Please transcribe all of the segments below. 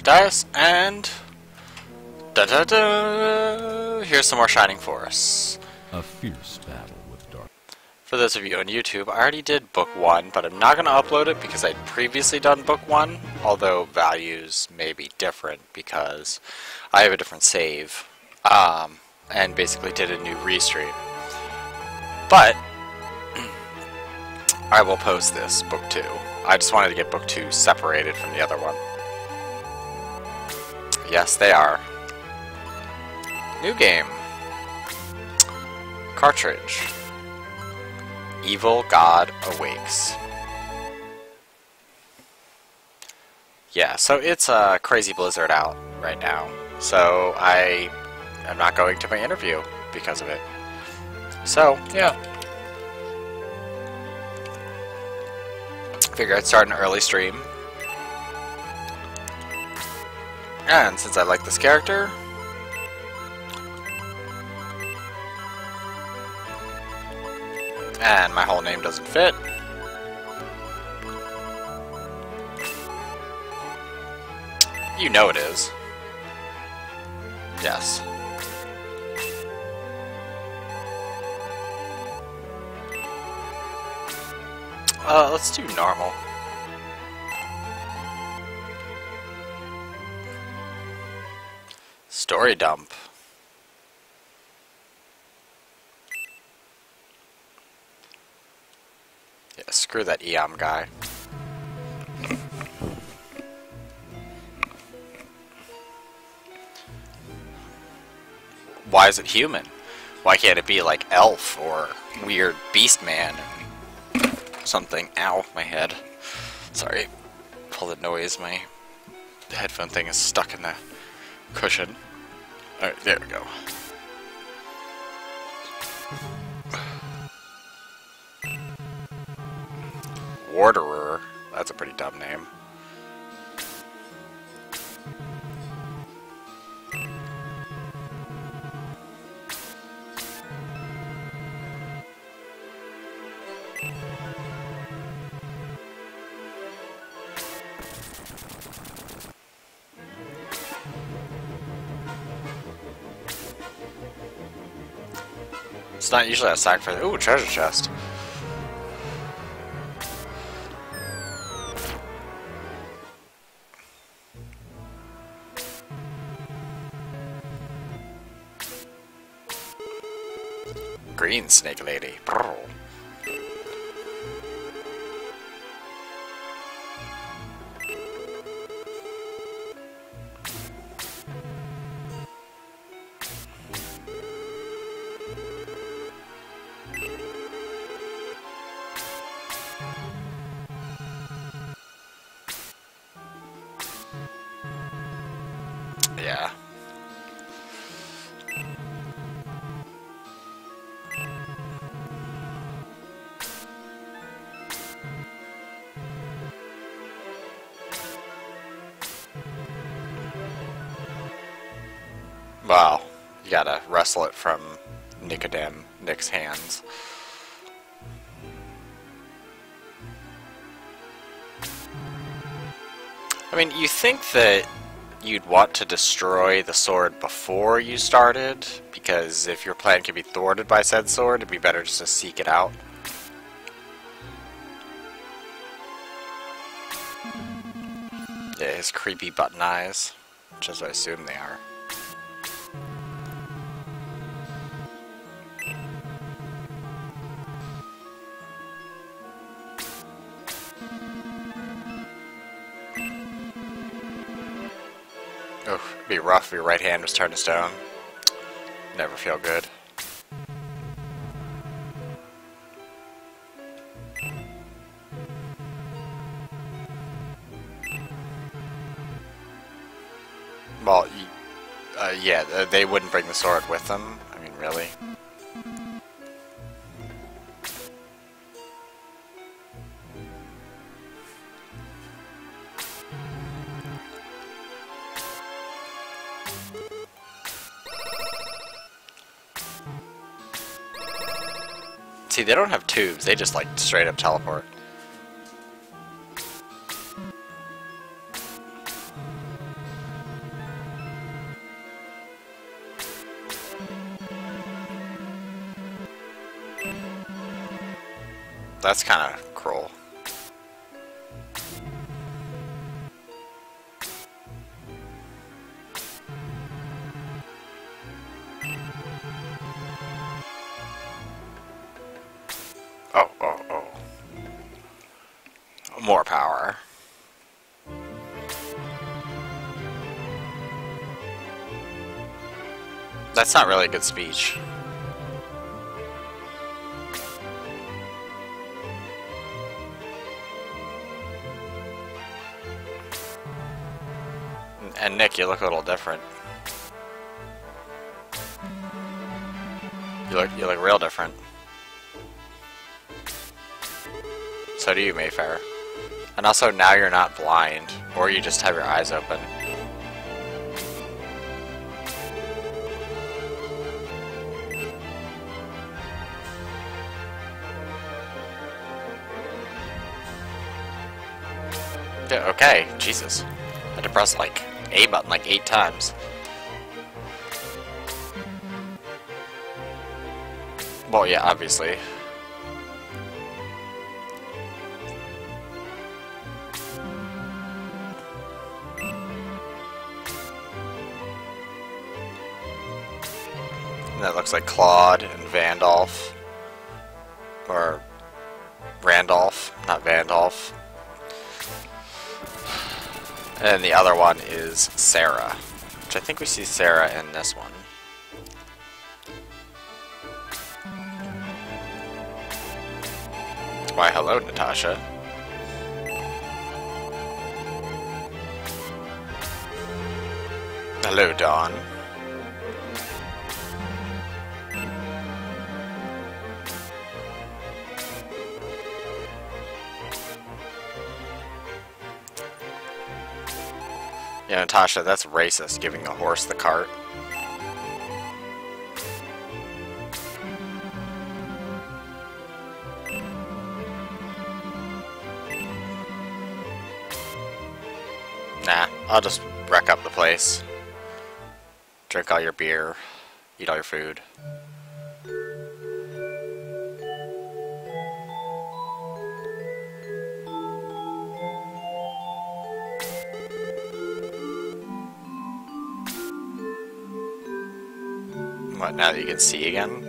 dice, and da da da. Here's some more Shining Force. A fierce battle with dark. For those of you on YouTube, I already did book 1, but I'm not going to upload it because I'd previously done book 1, although values may be different because I have a different save, and basically did a new restream. But I will post this, book 2. I just wanted to get book 2 separated from the other one. Yes, they are. New game. Cartridge. Evil God Awakes. Yeah, so it's a crazy blizzard out right now. So I am not going to my interview because of it. So, yeah. Figured I'd start an early stream. And since I like this character, and my whole name doesn't fit, you know it is. Yes. Let's do normal. Story dump. Yeah, screw that Eom guy. Why is it human? Why can't it be like elf or weird beast man and something? Ow, my head. Sorry. All the noise, my headphone thing is stuck in the cushion. Alright, there we go. Warderer. That's a pretty dumb name. It's not usually a sacrifice. Ooh, treasure chest. Green snake lady. Brrr. Yeah. Wow. You gotta wrestle it from Nick's hands. I mean, you think that you'd want to destroy the sword before you started, because if your plan can be thwarted by said sword, it'd be better just to seek it out. Yeah, his creepy button eyes, which is what I assume they are. Oh, it'd be rough if your right hand was turned to stone. Never feel good. Well, yeah, they wouldn't bring the sword with them. I mean, really? See, they don't have tubes, they just like straight up teleport. That's kind of cruel. Oh, oh, oh. More power. That's not really a good speech. And Nick, you look a little different. You look real different. So do you, Mayfair. And also, now you're not blind, or you just have your eyes open. Yeah, okay, Jesus. I had to press like A button like 8 times. Well, yeah, obviously. And that looks like Claude and Vandolph. Or Randolph, not Vandolph. And the other one is Sarah, which I think we see Sarah in this one. Why, hello, Natasha. Hello, Dawn. Yeah, Natasha, that's racist, giving a horse the cart. Nah, I'll just wreck up the place. Drink all your beer, eat all your food. What, now that you can see again?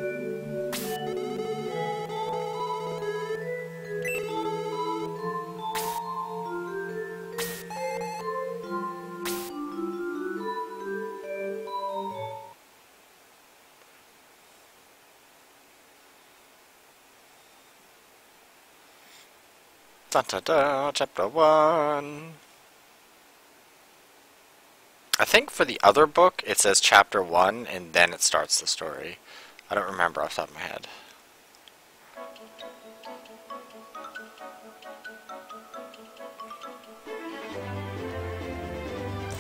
Dun, dun, dun, chapter 1. I think for the other book it says chapter 1 and then it starts the story. I don't remember off the top of my head.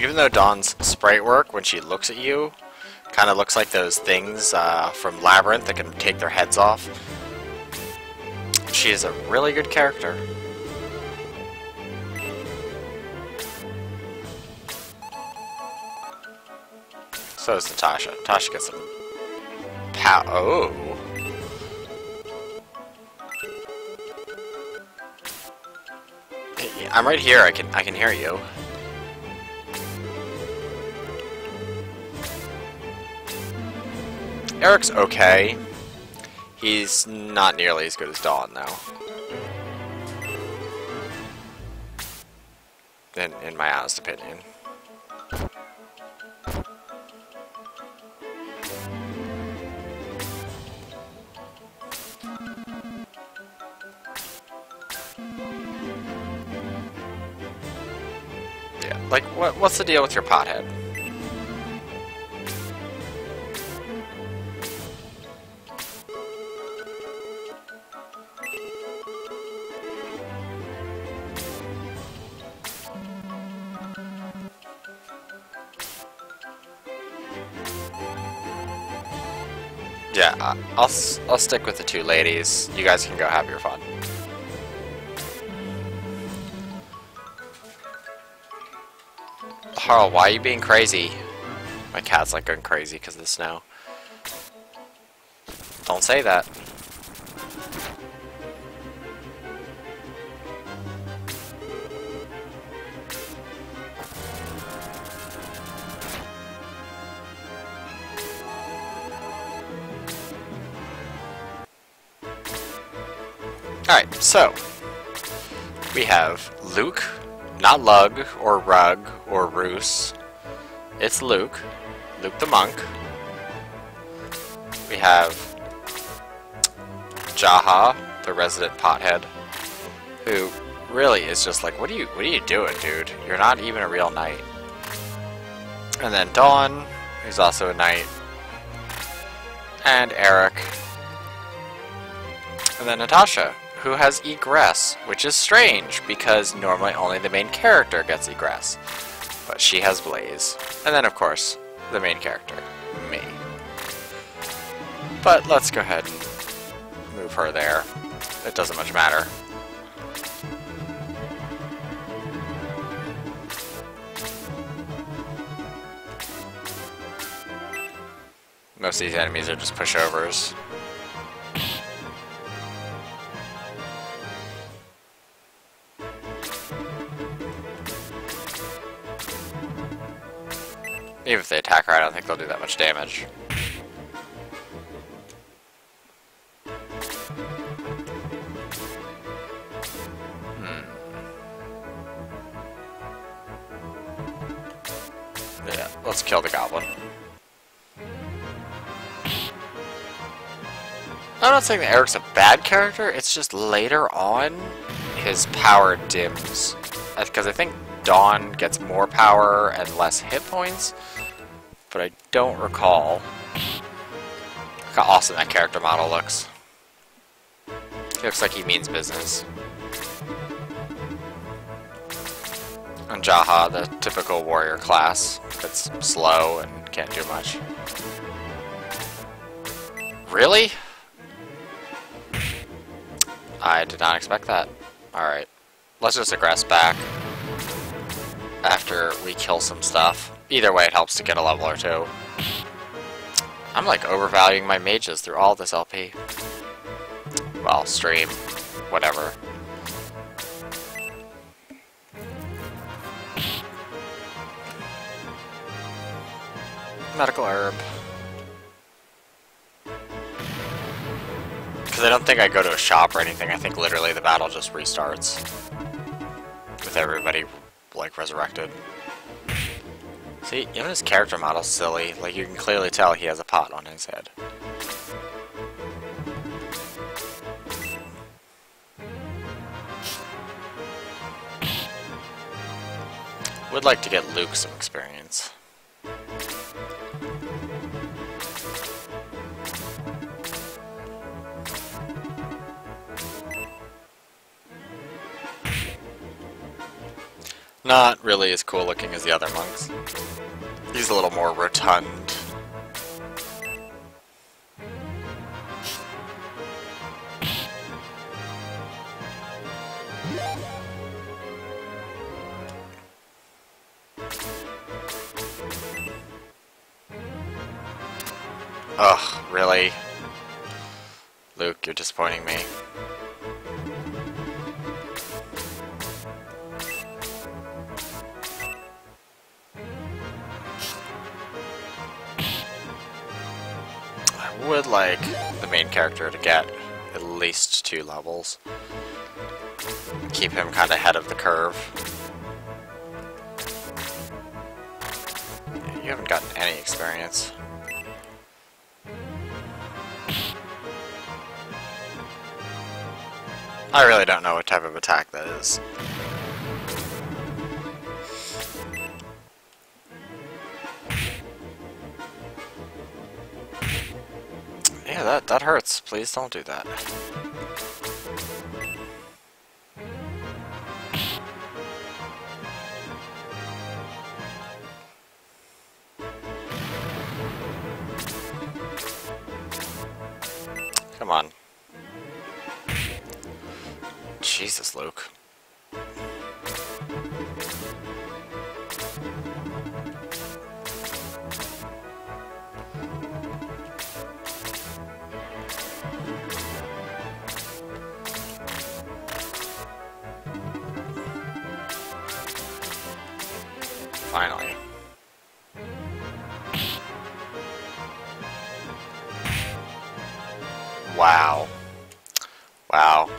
Even though Dawn's sprite work, when she looks at you, kind of looks like those things from Labyrinth that can take their heads off, she is a really good character. So is Natasha. Natasha gets some pow. Oh. I'm right here. I can hear you. Eric's okay. He's not nearly as good as Dawn, though. In my honest opinion. Yeah, like, what's the deal with your pothead? Yeah, I'll stick with the two ladies. You guys can go have your fun. Harl, why are you being crazy? My cat's like going crazy because of the snow. Don't say that. Alright, so we have Luke, not Lug or Rug or Roos. It's Luke. Luke the monk. We have Jaha, the resident pothead, who really is just like, what are you doing, dude? You're not even a real knight. And then Dawn, who's also a knight. And Eric. And then Natasha, who has egress, which is strange because normally only the main character gets egress. But she has Blaze. And then, of course, the main character, me. But let's go ahead and move her there. It doesn't much matter. Most of these enemies are just pushovers. Even if they attack her, I don't think they'll do that much damage. Yeah, let's kill the goblin. I'm not saying that Eric's a bad character, it's just later on, his power dims. Because I think Dawn gets more power and less hit points, but I don't recall. Look how awesome that character model looks. He looks like he means business. And Jaha, the typical warrior class, that's slow and can't do much. Really? I did not expect that. Alright. Let's just aggress back after we kill some stuff. Either way, it helps to get a level or two. I'm like overvaluing my mages through all this LP. Well, stream. Whatever. Medical herb. Because I don't think I go to a shop or anything. I think literally the battle just restarts. With everybody, like, resurrected. See, even his character model's silly. Like, you can clearly tell he has a pot on his head. Would like to get Luke some experience. Not really as cool looking as the other monks. He's a little more rotund. Ugh, really? Luke, you're disappointing me. I would like the main character to get at least 2 levels. Keep him kind of ahead of the curve. You haven't gotten any experience. I really don't know what type of attack that is. Yeah, that hurts. Please don't do that. Come on. Jesus, Luke. Finally. Wow. Wow.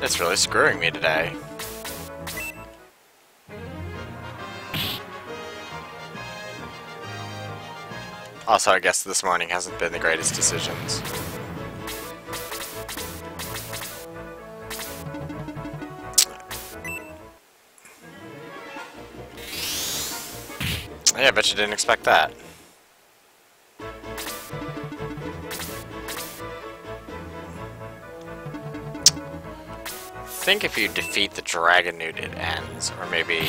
It's really screwing me today. Also, I guess this morning hasn't been the greatest decisions. Yeah, I bet you didn't expect that. I think if you defeat the Dragon Newt, it ends, or maybe...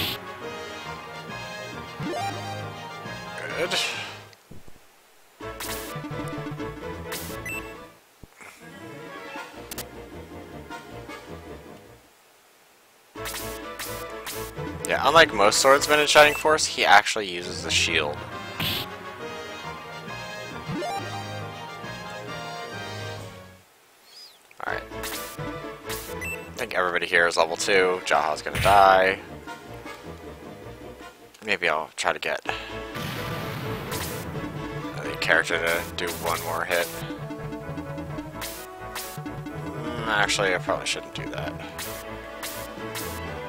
Good. Yeah, unlike most swordsmen in Shining Force, he actually uses the shield. Alright. I think everybody here is level 2. Jaha's gonna die. Maybe I'll try to get the character to do one more hit. Actually, I probably shouldn't do that.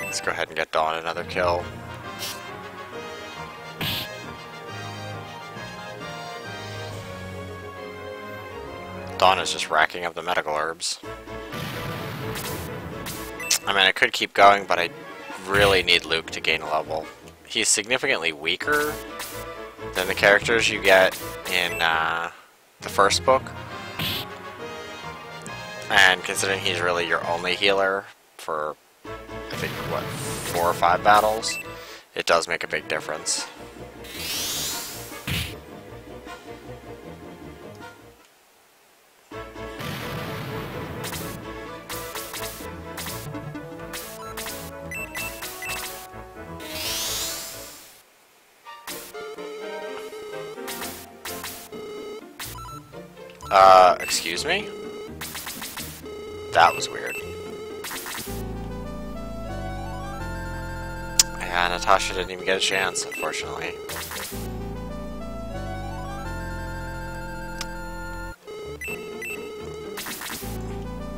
Let's go ahead and get Dawn another kill. Dawn is just racking up the medical herbs. I mean, I could keep going, but I really need Luke to gain a level. He's significantly weaker than the characters you get in the first book. And considering he's really your only healer for, I think, what, 4 or 5 battles, it does make a big difference. Excuse me? That was weird. Yeah, Natasha didn't even get a chance, unfortunately.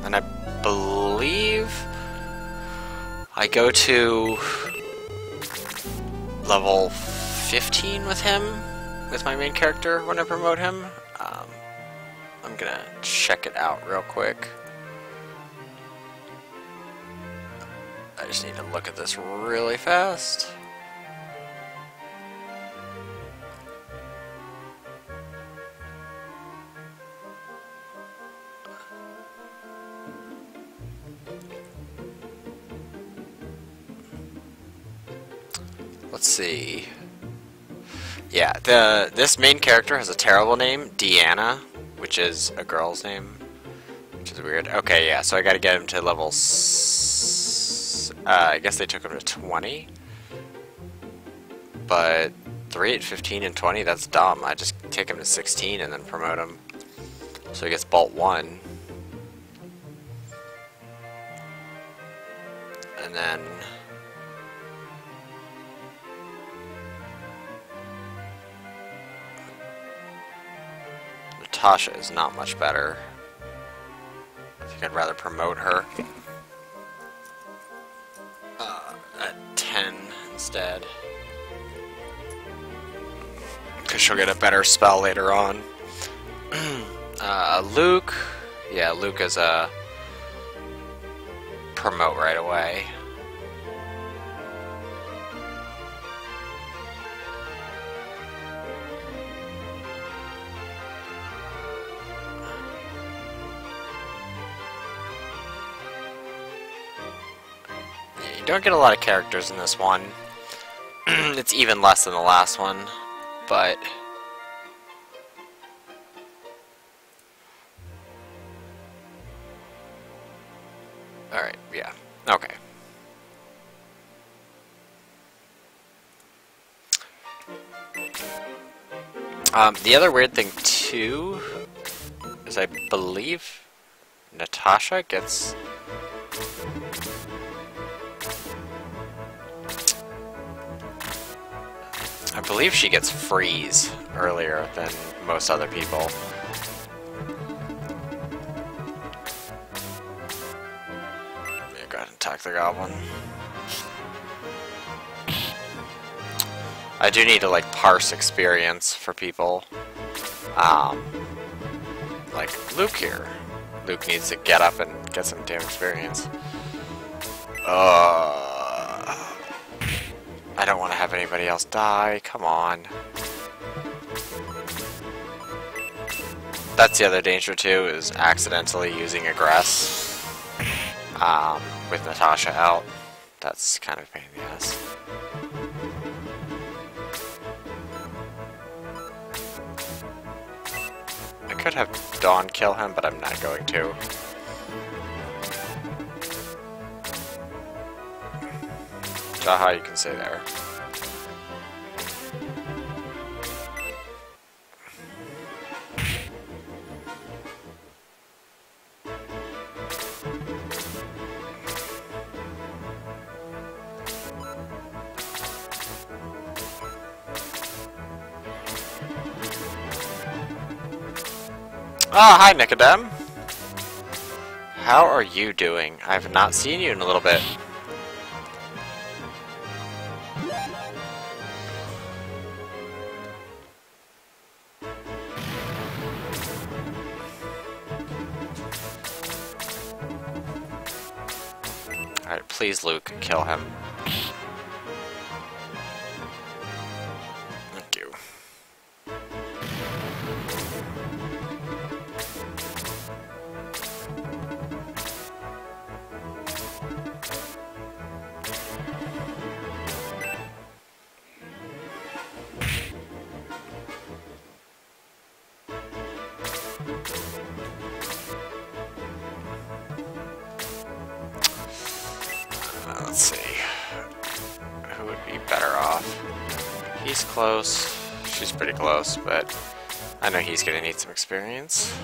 And I believe I go to level 15 with him, with my main character, when I promote him. I'm gonna check it out real quick. I just need to look at this really fast. Let's see. Yeah, this main character has a terrible name, Deanna, which is a girl's name, which is weird. Okay, yeah, so I gotta get him to level I guess they took him to 20. But 3 at 15 and 20, that's dumb. I just take him to 16 and then promote him. So he gets Bolt 1. And then... Natasha is not much better. I think I'd rather promote her. At 10 instead. Because she'll get a better spell later on. Luke. Yeah, Luke is a promote right away. You don't get a lot of characters in this one. It's even less than the last one, but... Alright, yeah. Okay. The other weird thing, too, is I believe Natasha gets... I believe she gets freeze earlier than most other people. the goblin. I do need to like parse experience for people. Like Luke here. Luke needs to get up and get some damn experience. I don't want to have anybody else die. Come on. That's the other danger too, is accidentally using aggress with Natasha out. That's kind of a pain in the ass. I could have Dawn kill him, but I'm not going to. Jaha, you can stay there. Ah, hi Nicodem. How are you doing? I have not seen you in a little bit. Alright, please Luke, kill him. Thank you. Let's see. Who would be better off? He's close. She's pretty close, but I know he's gonna need some experience.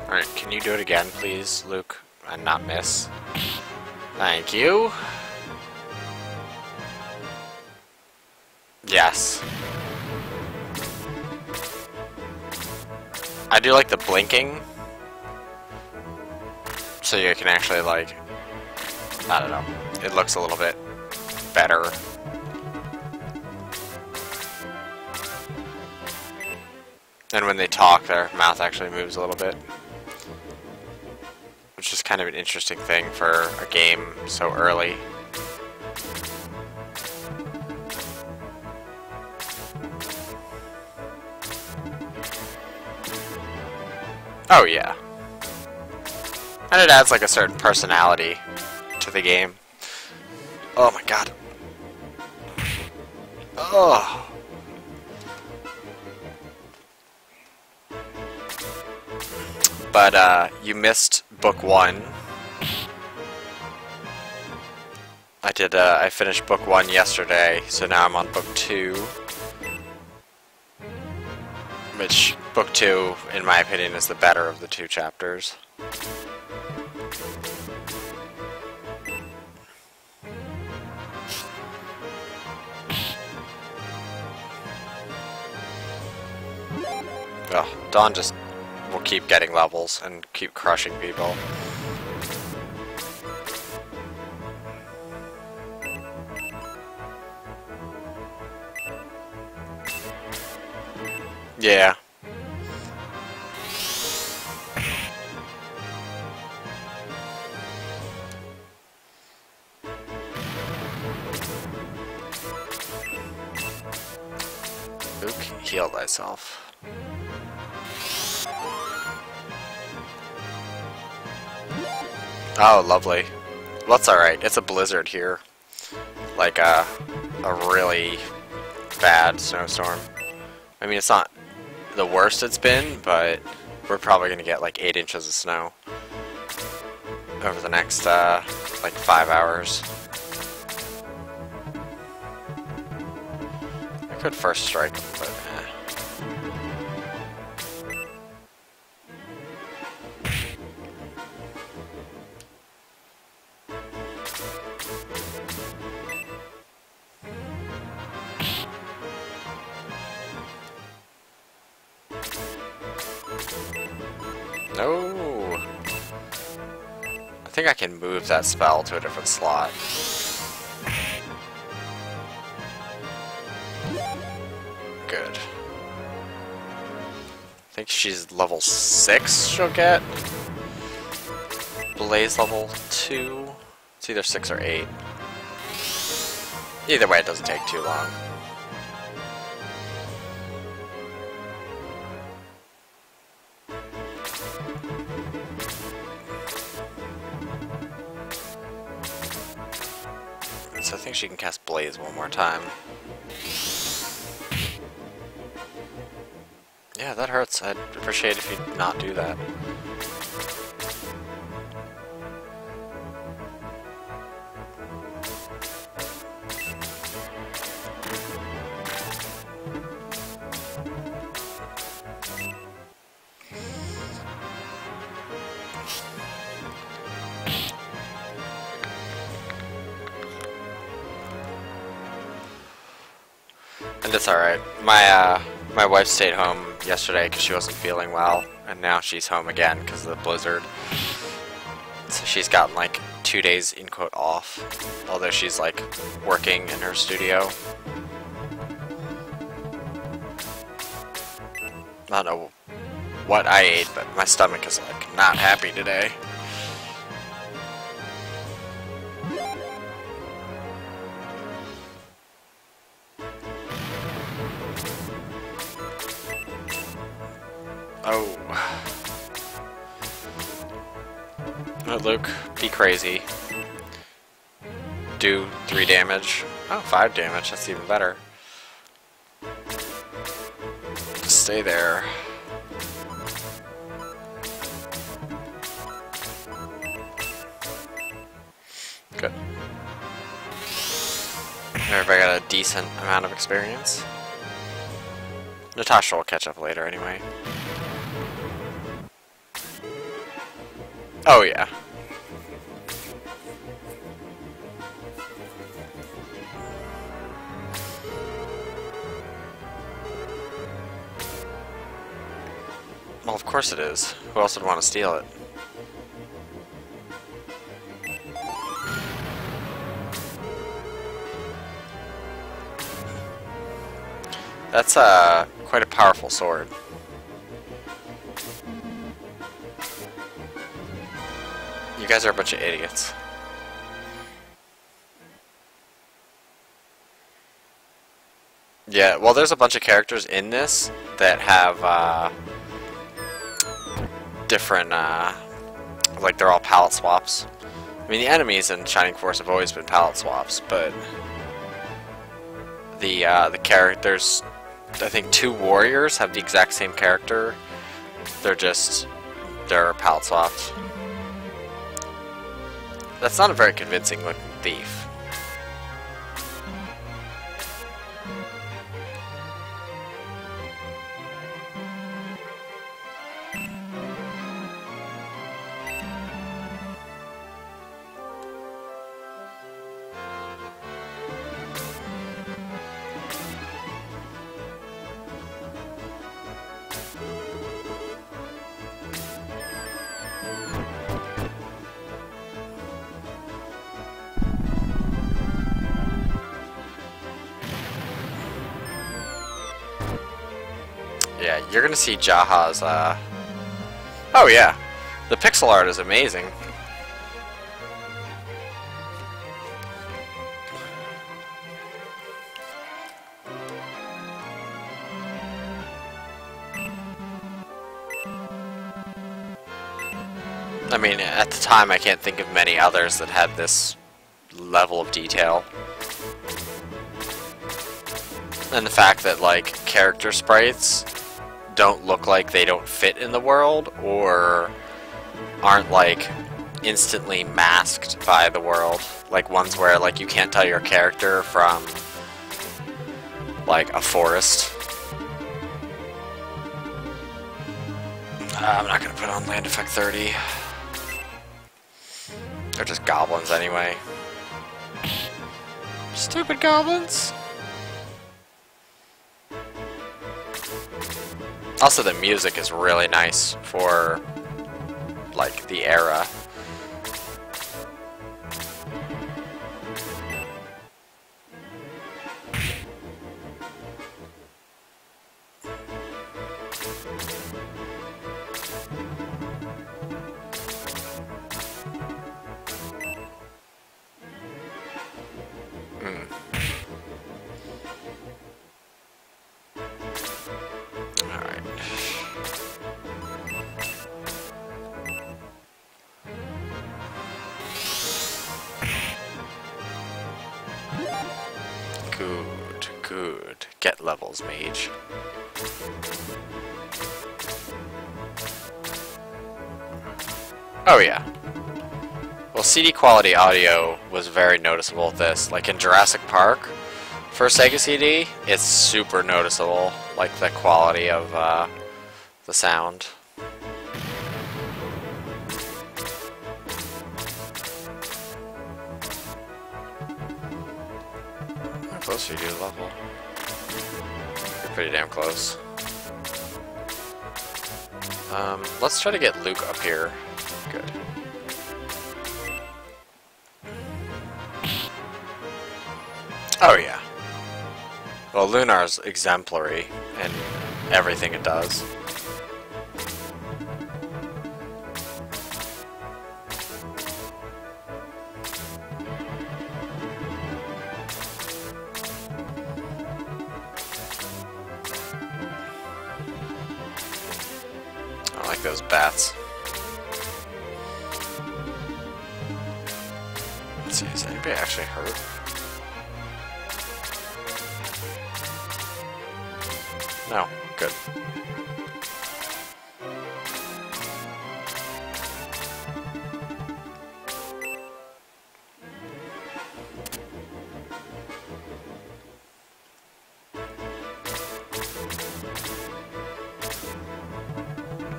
Alright, can you do it again, please, Luke? And not miss. Thank you. Yes. I do like the blinking. So you can actually, like, I don't know. It looks a little bit better. And when they talk, their mouth actually moves a little bit. Which is kind of an interesting thing for a game so early. Oh yeah. And it adds like a certain personality to the game. Oh my god. Oh. But you missed book 1. I finished book 1 yesterday, so now I'm on book 2. Which, book 2, in my opinion, is the better of the 2 chapters. Oh, Dawn just will keep getting levels and keep crushing people. Yeah. Luke, heal thyself. Oh, lovely. Well, that's alright. It's a blizzard here. Like a really bad snowstorm. I mean, it's not the worst it's been, but we're probably going to get like 8 inches of snow over the next, like 5 hours. I could first strike him, but think I can move that spell to a different slot. Good. I think she's level 6 she'll get. Blaze level 2. It's either 6 or 8. Either way, it doesn't take too long. So I think she can cast Blaze one more time. Yeah, that hurts. I'd appreciate if you'd not do that. And it's alright. My wife stayed home yesterday because she wasn't feeling well, and now she's home again because of the blizzard. So she's gotten like 2 days in quote off, although she's like working in her studio. I don't know what I ate, but my stomach is like not happy today. Oh. Luke, be crazy. Do 3 damage. Oh, 5 damage, that's even better. Just stay there. Good. Everybody got a decent amount of experience. Natasha will catch up later anyway. Oh yeah. Well, of course it is. Who else would want to steal it? That's quite a powerful sword. You guys are a bunch of idiots. Yeah, well, there's a bunch of characters in this that have different, like they're all palette swaps. I mean, the enemies in Shining Force have always been palette swaps, but the characters, I think 2 warriors have the exact same character. They're palette swaps. That's not a very convincing looking thief. Yeah, you're gonna see Jaha's, oh yeah, the pixel art is amazing. I mean, at the time I can't think of many others that had this level of detail. And the fact that, like, character sprites don't look like they don't fit in the world, or aren't, like, instantly masked by the world. Like ones where, like, you can't tell your character from, like, a forest. I'm not gonna put on Land Effect 30. They're just goblins anyway. Stupid goblins! Also, the music is really nice for, like, the era. Good, good. Get levels, mage. Oh yeah. Well, CD quality audio was very noticeable with this. Like in Jurassic Park, for Sega CD, it's super noticeable. Like the quality of the sound. How close are you to the level? You're pretty damn close. Let's try to get Luke up here. Good. Oh yeah. Well, Lunar's exemplary in everything it does. I like those bats. Let's see, is anybody actually hurt? No, good.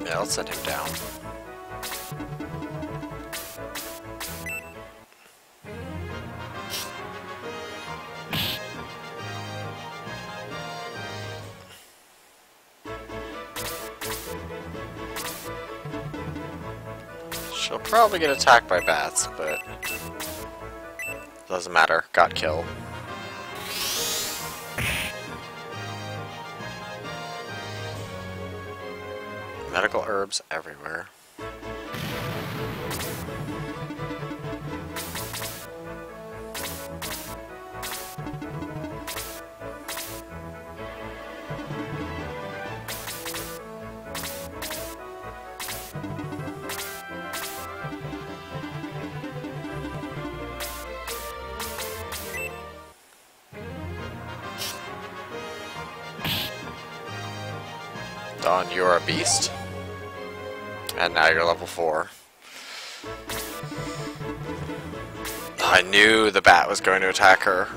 Yeah, let's set him down. She'll probably get attacked by bats, but doesn't matter. Got killed. Medical herbs everywhere. Dawn, you're a beast. And now you're level 4. I knew the bat was going to attack her.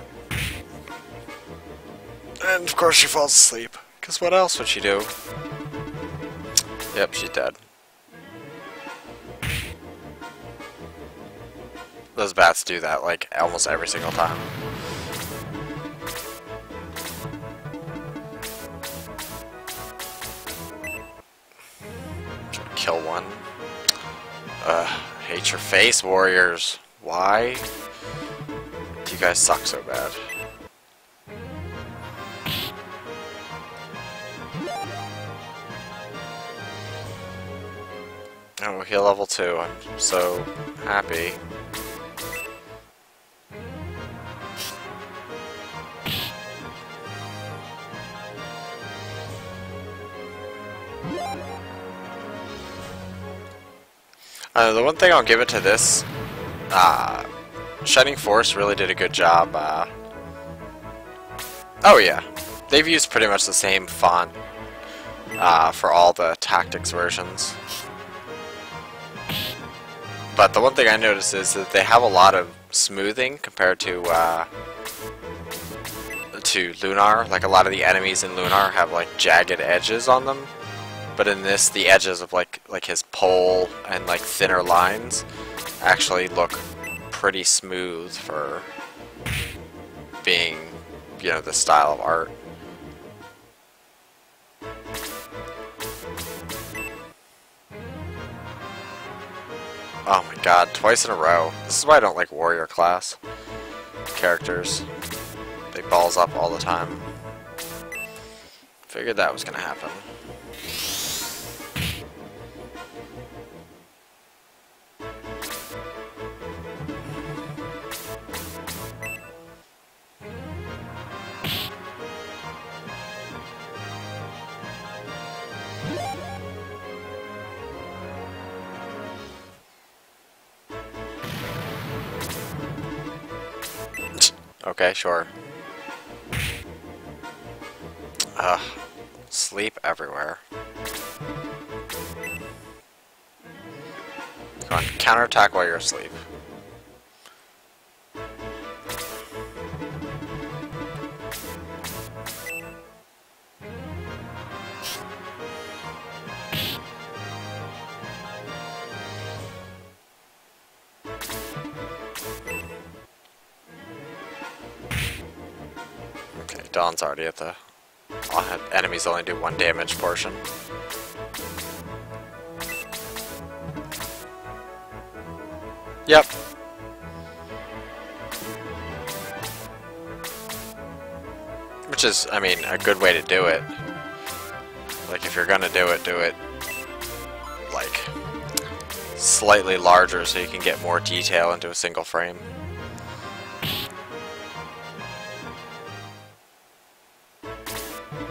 And of course she falls asleep. Because what else would she do? Yep, she's dead. Those bats do that like almost every single time. Kill one. Hate your face, warriors. Why do you guys suck so bad? Oh, heal level 2. I'm so happy. The one thing I'll give it to this, Shining Force really did a good job. Oh yeah, they've used pretty much the same font for all the tactics versions. But the one thing I noticed is that they have a lot of smoothing compared to Lunar. Like a lot of the enemies in Lunar have like jagged edges on them. But in this, the edges of like his pole and like thinner lines actually look pretty smooth for being, you know, the style of art. Oh my god, twice in a row. This is why I don't like warrior class characters. They balls up all the time. Figured that was gonna happen. Okay, sure. Ugh. Sleep everywhere. Come on, counterattack while you're asleep. Okay, Dawn's already at the... enemies only do 1 damage portion. Yep. Which is, I mean, a good way to do it. Like, if you're gonna do it, like, slightly larger so you can get more detail into a single frame.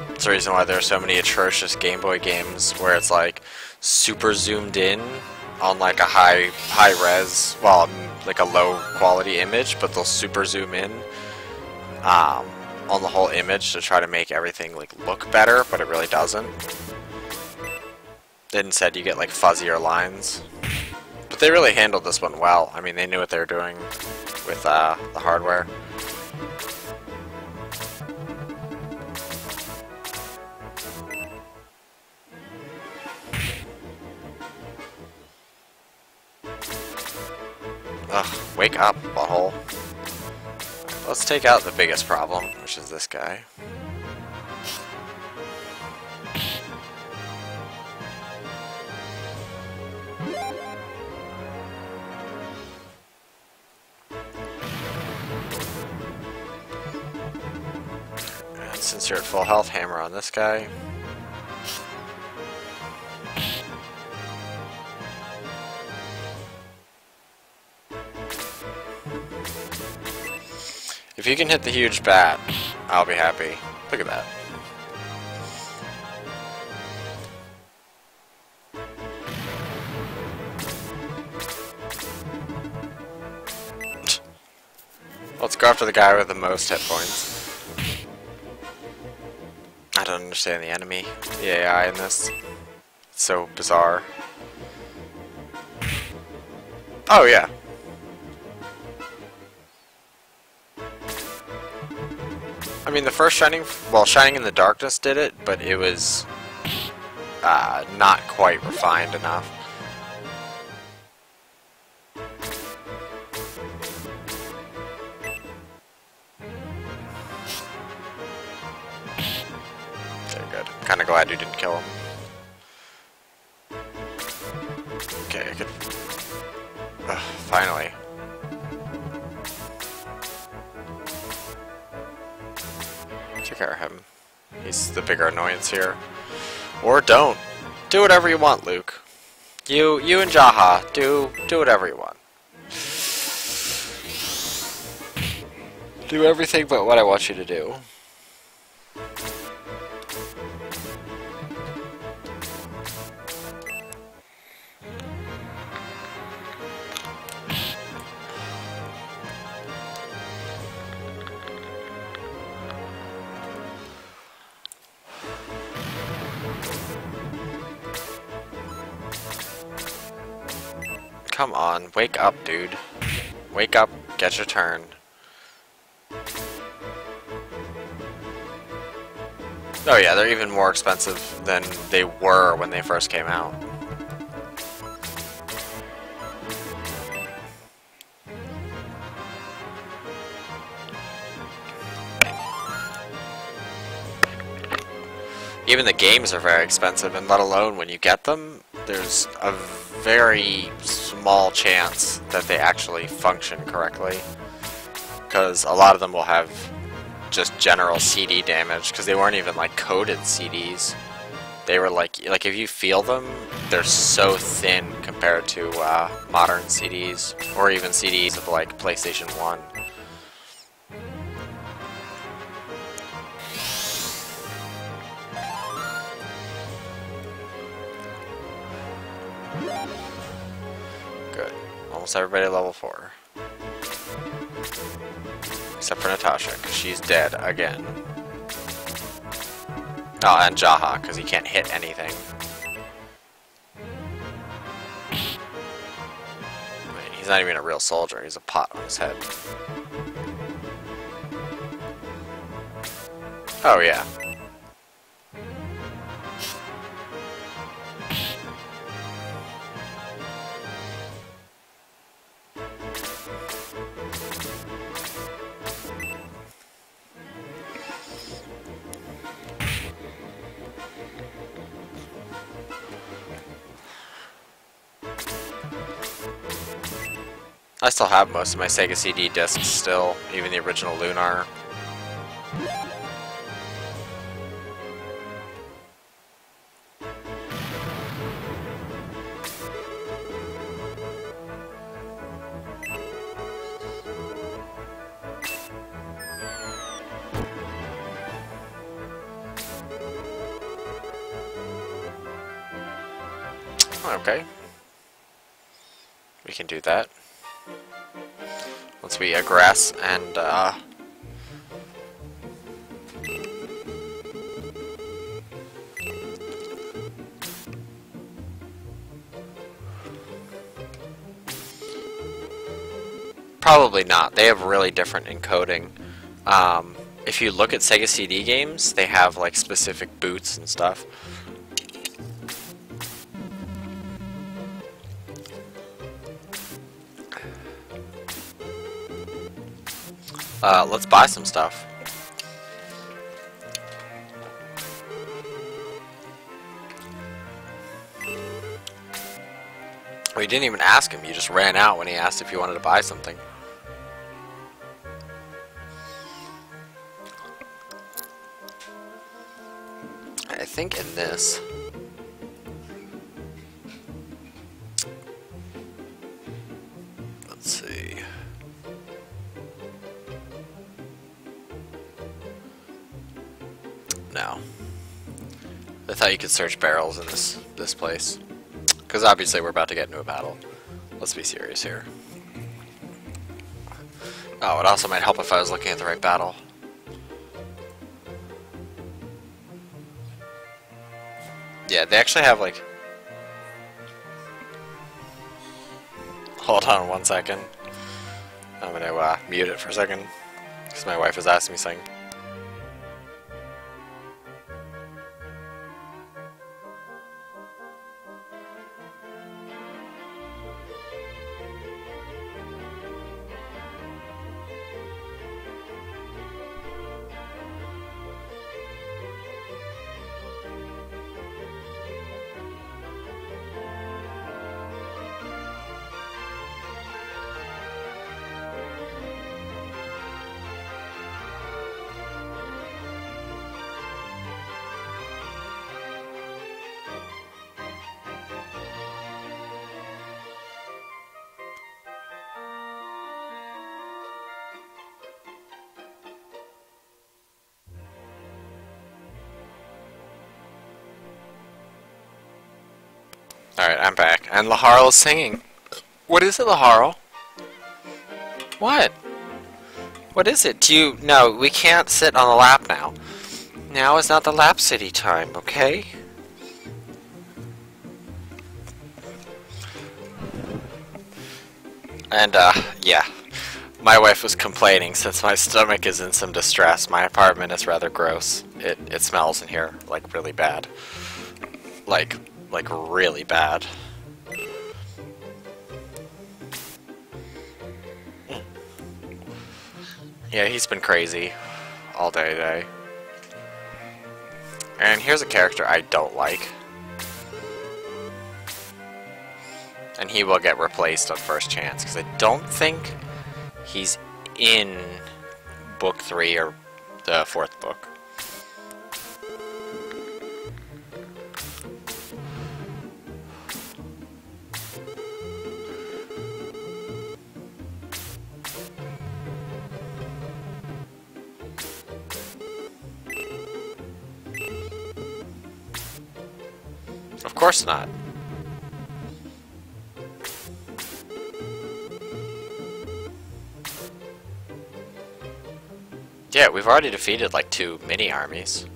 That's the reason why there are so many atrocious Game Boy games where it's like super zoomed in on like a high res, well, like a low quality image, but they'll super zoom in on the whole image to try to make everything like look better, but it really doesn't. Instead, you get like fuzzier lines. But they really handled this one well. I mean, they knew what they were doing with the hardware. Ugh, wake up, butthole. Let's take out the biggest problem, which is this guy. And since you're at full health, hammer on this guy. If you can hit the huge bat, I'll be happy. Look at that. Let's go after the guy with the most hit points. I don't understand the enemy, the AI in this. It's so bizarre. Oh yeah. I mean, the first Shining in the Darkness did it, but it was not quite refined enough. Very good. I'm kind of glad you didn't kill him. Okay, I could... finally. Take care of him. He's the bigger annoyance here. Or don't. Do whatever you want, Luke. You and Jaha, do whatever you want. Do everything but what I want you to do. Come on, wake up, dude. Wake up, get your turn. Oh yeah, they're even more expensive than they were when they first came out. Even the games are very expensive, and let alone when you get them, there's a very small chance that they actually function correctly. Because a lot of them will have just general CD damage, because they weren't even like coded CDs. They were like if you feel them, they're so thin compared to modern CDs, or even CDs of like PlayStation 1. Good. Almost everybody level 4. Except for Natasha, because she's dead again. Oh, and Jaha, because he can't hit anything. I mean, he's not even a real soldier, he's a pot on his head. Oh, yeah. I still have most of my Sega CD discs still, even the original Lunar. Okay. We can do that. Once we aggress and probably not. They have really different encoding. If you look at Sega CD games, they have like specific boots and stuff. Let's buy some stuff. We didn't even ask him, you just ran out when he asked if you wanted to buy something. I think in this... Let's see... No. I thought you could search barrels in this place. Because obviously we're about to get into a battle. Let's be serious here. Oh, it also might help if I was looking at the right battle. Yeah, they actually have like... Hold on 1 second. I'm gonna mute it for a second. Because my wife is asking me something. Alright, I'm back. And Laharl is singing. What is it, Laharl? What? What is it? Do you... No, we can't sit on the lap now. Now is not the lap city time, okay? And, yeah. My wife was complaining since my stomach is in some distress. My apartment is rather gross. It smells in here, like, really bad. Like really bad. Yeah, he's been crazy all day today. And here's a character I don't like. And he will get replaced on first chance, because I don't think he's in book 3 or the 4th book. Of course not. Yeah, we've already defeated like 2 mini armies.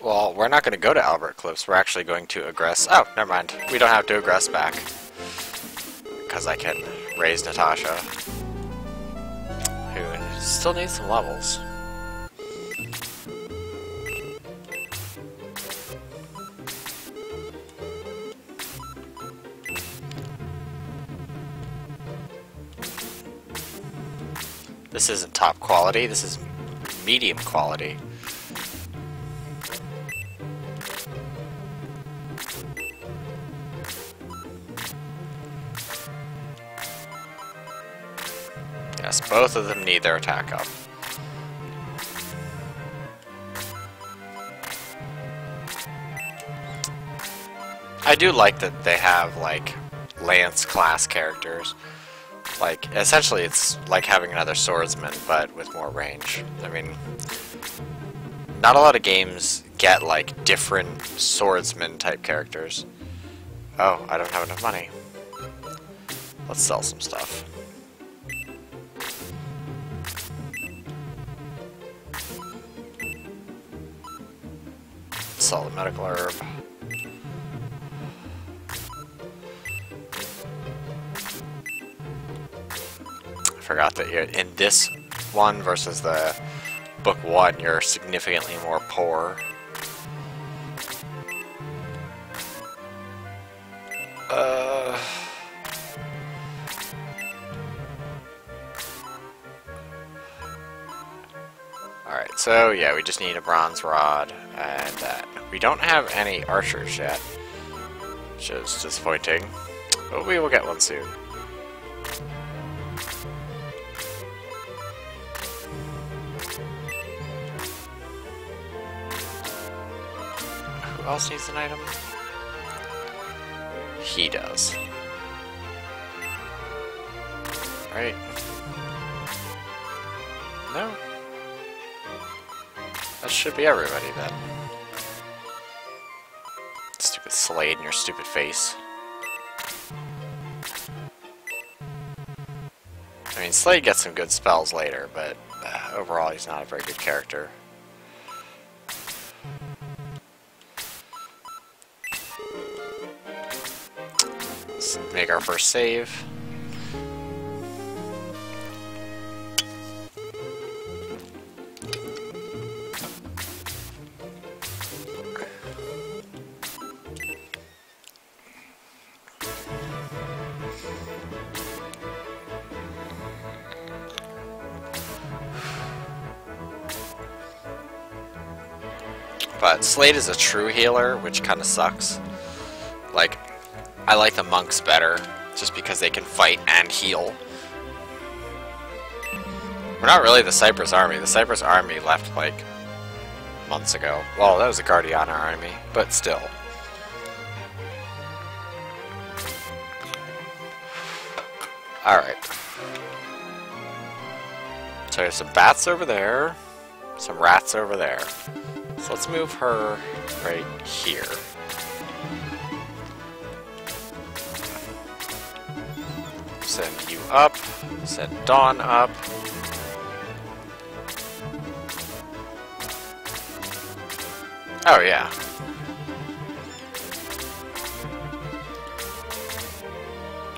Well, we're not going to go to Albert Cliffs. We're actually going to aggress. Oh, never mind. We don't have to aggress back. Because I can raise Natasha. Who still needs some levels. This isn't top quality. This is medium quality. Yes, both of them need their attack up. I do like that they have, like, Lance class characters. Like, essentially it's like having another swordsman, but with more range. I mean, not a lot of games get, like, different swordsman type characters. Oh, I don't have enough money. Let's sell some stuff. Sell the medical herb. I forgot that you're in this one versus the book one, you're significantly more poor. Alright, so yeah, we just need a bronze rod, and we don't have any archers yet, which is disappointing, but we will get one soon. Who else needs an item? He does. Right? No? That should be everybody then. Stupid Slade in your stupid face. I mean, Slade gets some good spells later, but overall he's not a very good character. Let's make our first save. But Slade is a true healer, which kind of sucks. Like, I like the monks better, just because they can fight and heal. We're not really the Cyprus army. The Cyprus army left, like, months ago. Well, that was a Guardiana army, but still. Alright. So there's some bats over there, some rats over there. So let's move her right here. Send you up, send Dawn up. Oh yeah.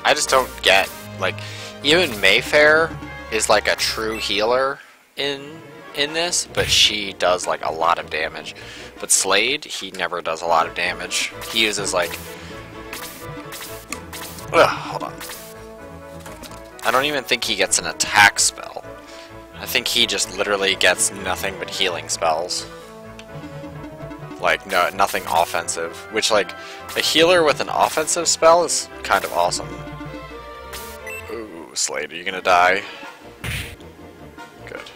I just don't get, like, even Mayfair is like a true healer in this, but she does like a lot of damage. But Slade, he never does a lot of damage. He uses like... hold on. I don't even think he gets an attack spell. I think he just literally gets nothing but healing spells. Like, no, nothing offensive. Which, like, a healer with an offensive spell is kind of awesome. Ooh, Slade, are you gonna die? Good.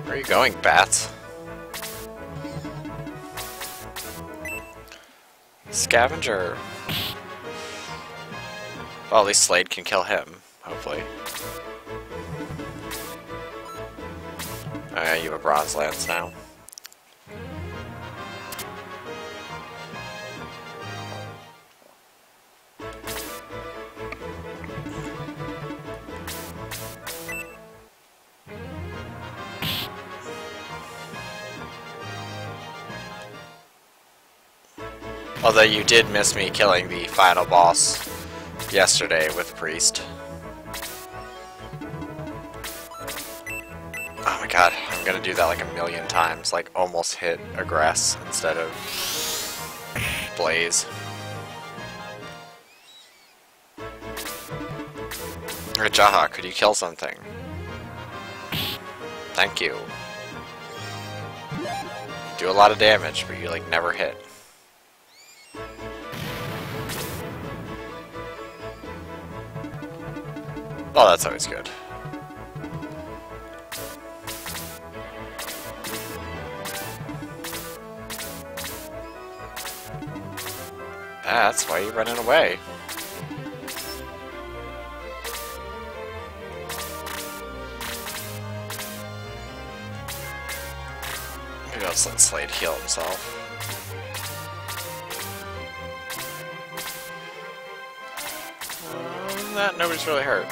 Where are you going, bats? Scavenger. Well, at least Slade can kill him, hopefully. Oh yeah, you have a bronze lance now. Although you did miss me killing the final boss yesterday with Priest. Oh my god, I'm gonna do that like a million times. Like almost hit Aggress instead of Blaze. Or Jaha, could you kill something? Thank you. Do a lot of damage, but you like never hit. Oh, that's always good. That's why you're running away. Maybe I'll just let Slade heal himself. That nobody's really hurt.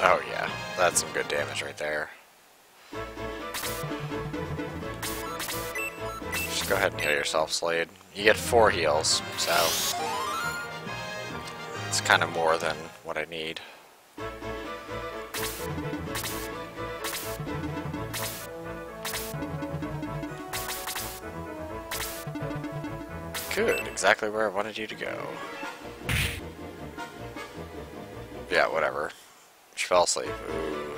Oh yeah, that's some good damage right there. Just go ahead and heal yourself, Slade. You get 4 heals, so it's kind of more than what I need. Good, exactly where I wanted you to go. Yeah, whatever. She fell asleep. Ooh.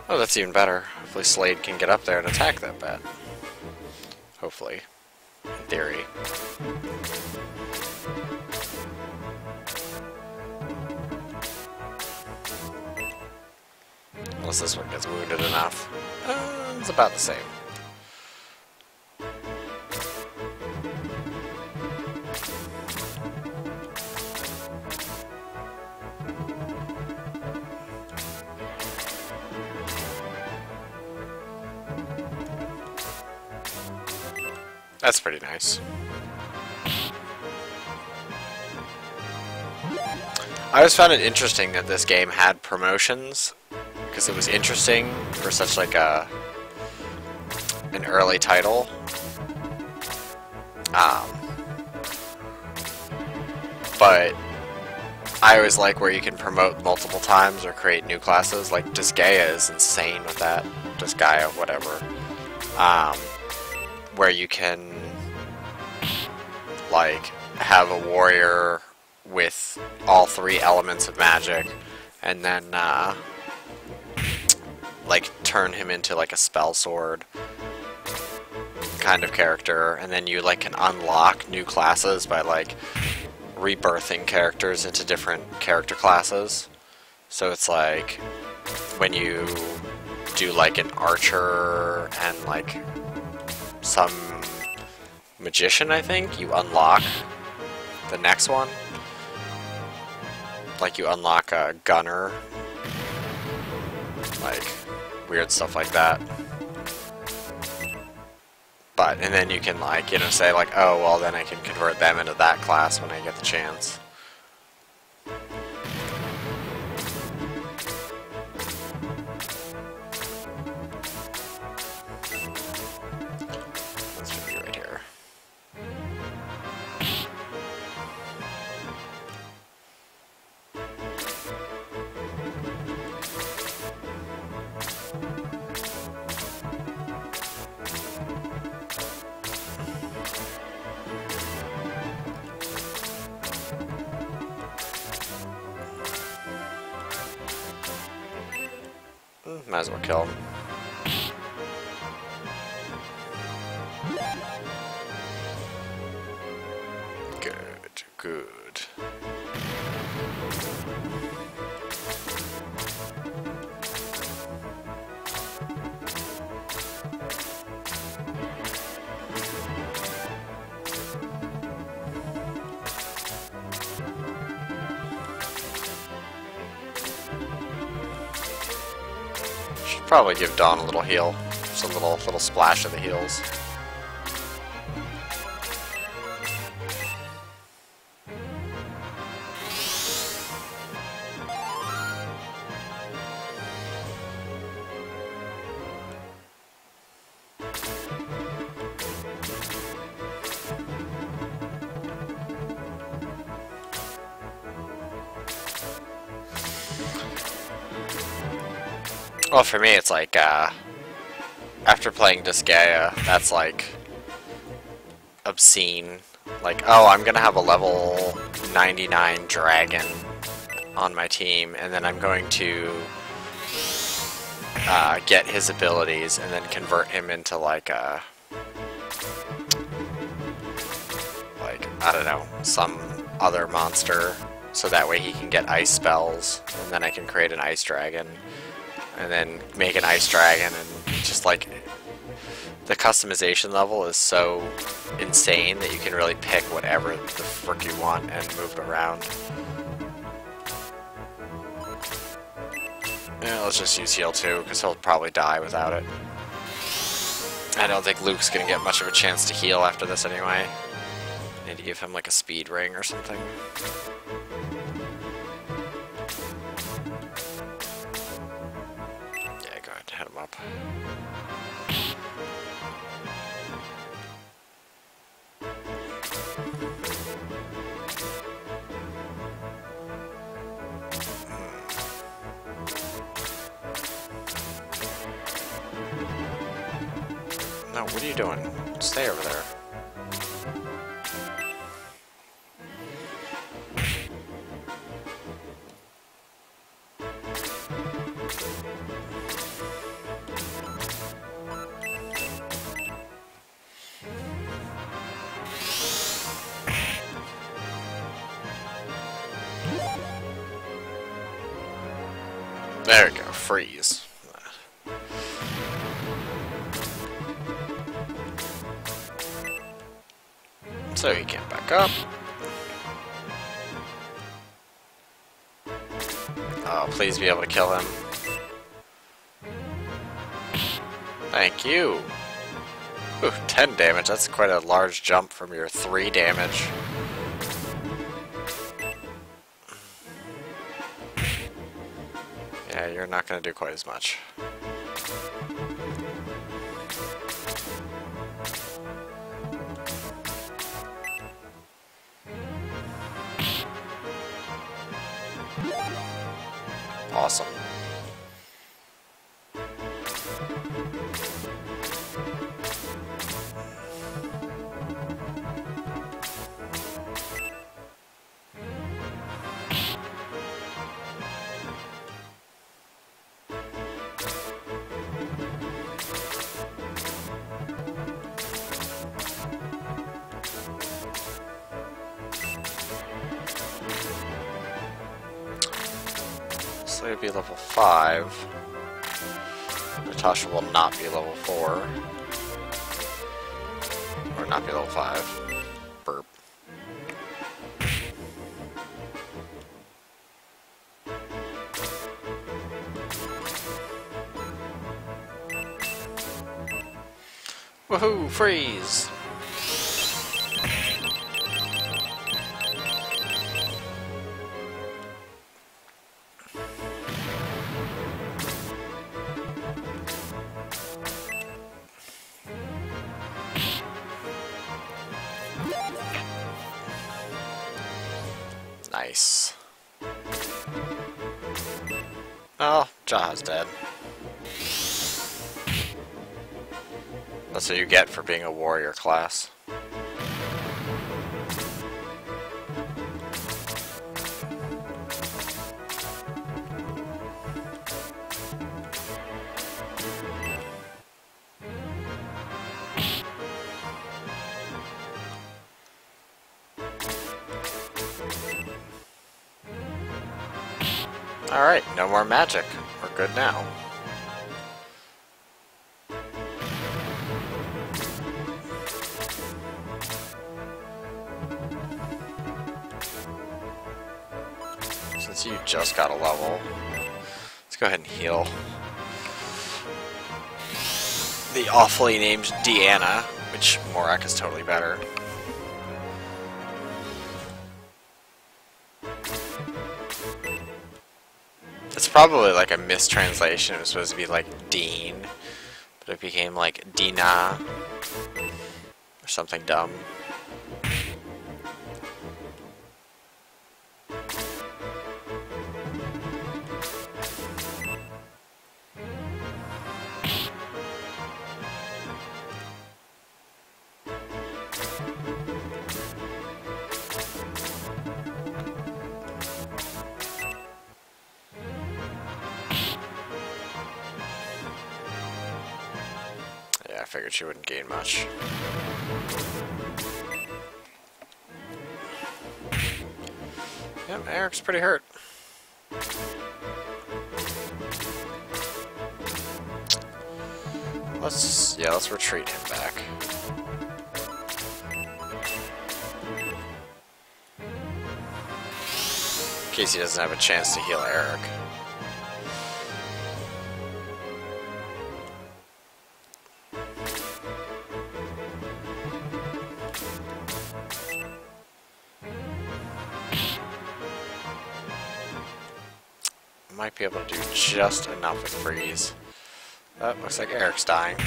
Oh, that's even better. Hopefully Slade can get up there and attack that bat. Hopefully. In theory. Unless this one gets wounded enough. It's about the same. That's pretty nice. I always found it interesting that this game had promotions, because it was interesting for such like an early title. But I always like where you can promote multiple times or create new classes. Like Disgaea is insane with that. Disgaea, whatever. Where you can like have a warrior with all 3 elements of magic, and then like turn him into like a spell sword kind of character, and then you like can unlock new classes by like rebirthing characters into different character classes. So it's like when you do like an archer and like some magician, I think, you unlock the next one. Like you unlock a gunner, like weird stuff like that. But, and then you can like, you know, say like, oh, well then I can convert them into that class when I get the chance. Let's put you right here. Might as well kill him. Good, good. Probably give Dawn a little heal. Just a little splash of the heals. Well, for me, it's like, after playing Disgaea, that's like obscene. Like, oh, I'm gonna have a level 99 dragon on my team, and then I'm going to get his abilities and then convert him into like a, I don't know, some other monster, so that way he can get ice spells, and then I can create an ice dragon. And then make an ice dragon, and just like the customization level is so insane that you can really pick whatever the frick you want and move it around. Yeah, let's just use heal 2, because he'll probably die without it. I don't think Luke's gonna get much of a chance to heal after this anyway. Need to give him like a speed ring or something. Hit him up. No, what are you doing? Stay over there. There we go, freeze. So he can't back up. Oh, please be able to kill him. Thank you. Ooh, 10 damage, that's quite a large jump from your 3 damage. Yeah, you're not going to do quite as much. Awesome. So it'd be level 5. Natasha will not be level 4. Or not be level 5. Burp. Woohoo! Freeze! Nice. Oh, Jaha's dead. That's what you get for being a warrior class. Alright, no more magic. We're good now. Since you just got a level, let's go ahead and heal. the awfully named Deanna, which Morak is totally better. It's probably like a mistranslation. It was supposed to be like Dean, but it became like Dina or something dumb. I figured she wouldn't gain much. Yep, Eric's pretty hurt. Let's retreat him back. In case he doesn't have a chance to heal Eric. Might be able to do just enough with freeze. Oh, looks like Eric's dying.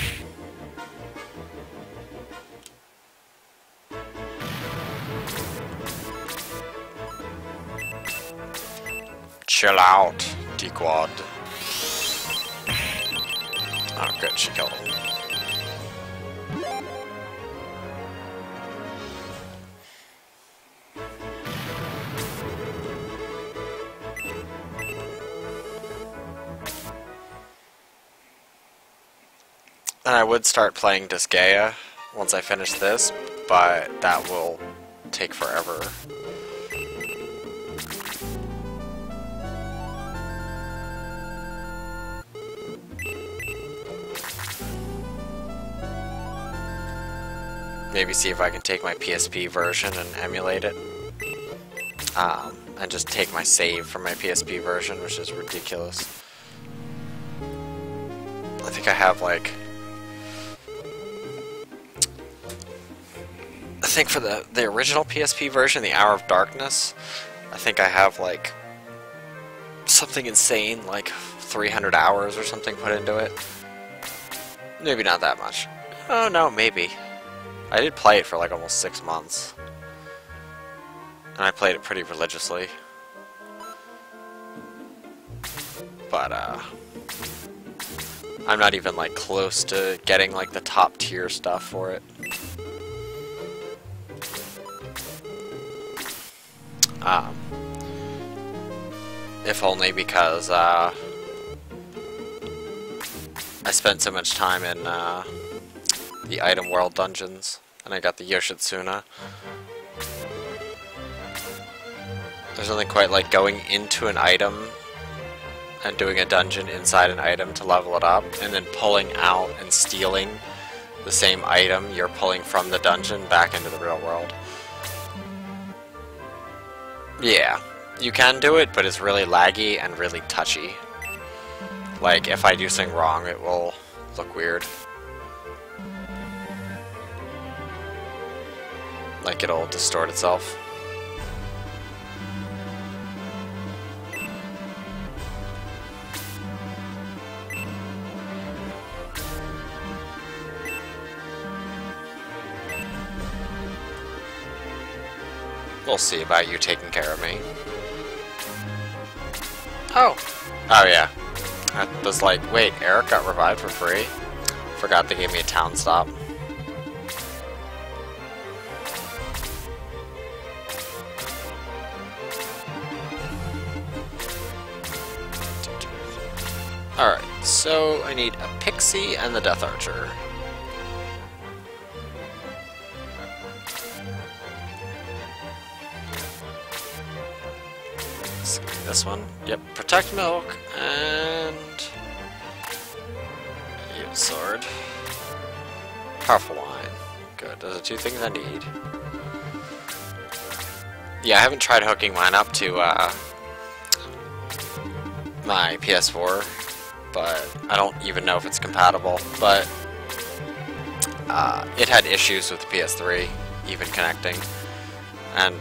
Chill out, D-Quad. Oh good, she killed him. And I would start playing Disgaea once I finish this, but that will take forever. Maybe see if I can take my PSP version and emulate it. And just take my save from my PSP version, which is ridiculous. I think I have like... I think for the original PSP version, the Hour of Darkness, I think I have like something insane, like 300 hours or something put into it. Maybe not that much. Oh no, maybe. I did play it for like almost 6 months. And I played it pretty religiously. But I'm not even like close to getting like the top tier stuff for it. If only because I spent so much time in the item world dungeons, and I got the Yoshitsuna. There's nothing quite like going into an item and doing a dungeon inside an item to level it up, and then pulling out and stealing the same item you're pulling from the dungeon back into the real world. Yeah, you can do it, but it's really laggy and really touchy. Like, if I do something wrong, it will look weird. Like, it'll distort itself. We'll see about you taking care of me. Oh! Oh yeah. I was like, wait, Eric got revived for free? Forgot they gave me a town stop. Alright, so I need a Pixie and the Death Archer. This one. Yep, Protect Milk and Yield Sword. Powerful Wine. Good. Those are two things I need. Yeah, I haven't tried hooking mine up to my PS4, but I don't even know if it's compatible. But it had issues with the PS3, even connecting. And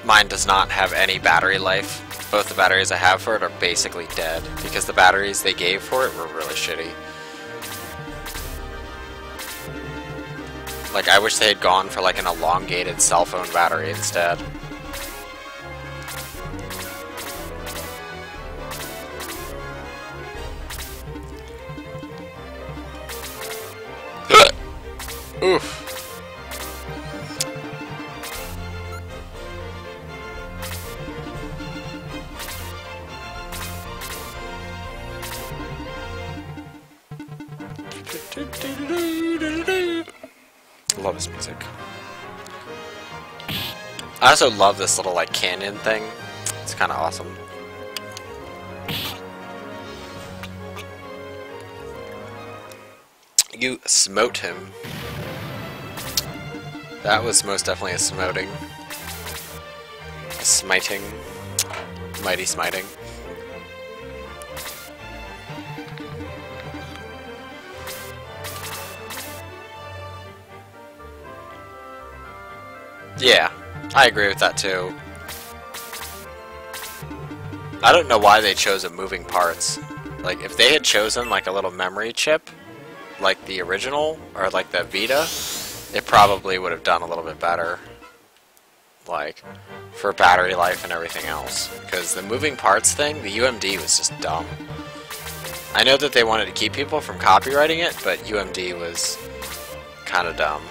mine does not have any battery life. Both the batteries I have for it are basically dead, because the batteries they gave for it were really shitty. Like, I wish they had gone for like an elongated cell phone battery instead. Oof. Love his music. I also love this little like canyon thing. It's kind of awesome. You smote him. That was most definitely a smoting. A smiting. Mighty smiting. Yeah, I agree with that too. I don't know why they chose a moving parts. Like, if they had chosen like a little memory chip, like the original, or like the Vita, it probably would have done a little bit better. Like, for battery life and everything else. Because the moving parts thing, the UMD was just dumb. I know that they wanted to keep people from copywriting it, but UMD was kind of dumb.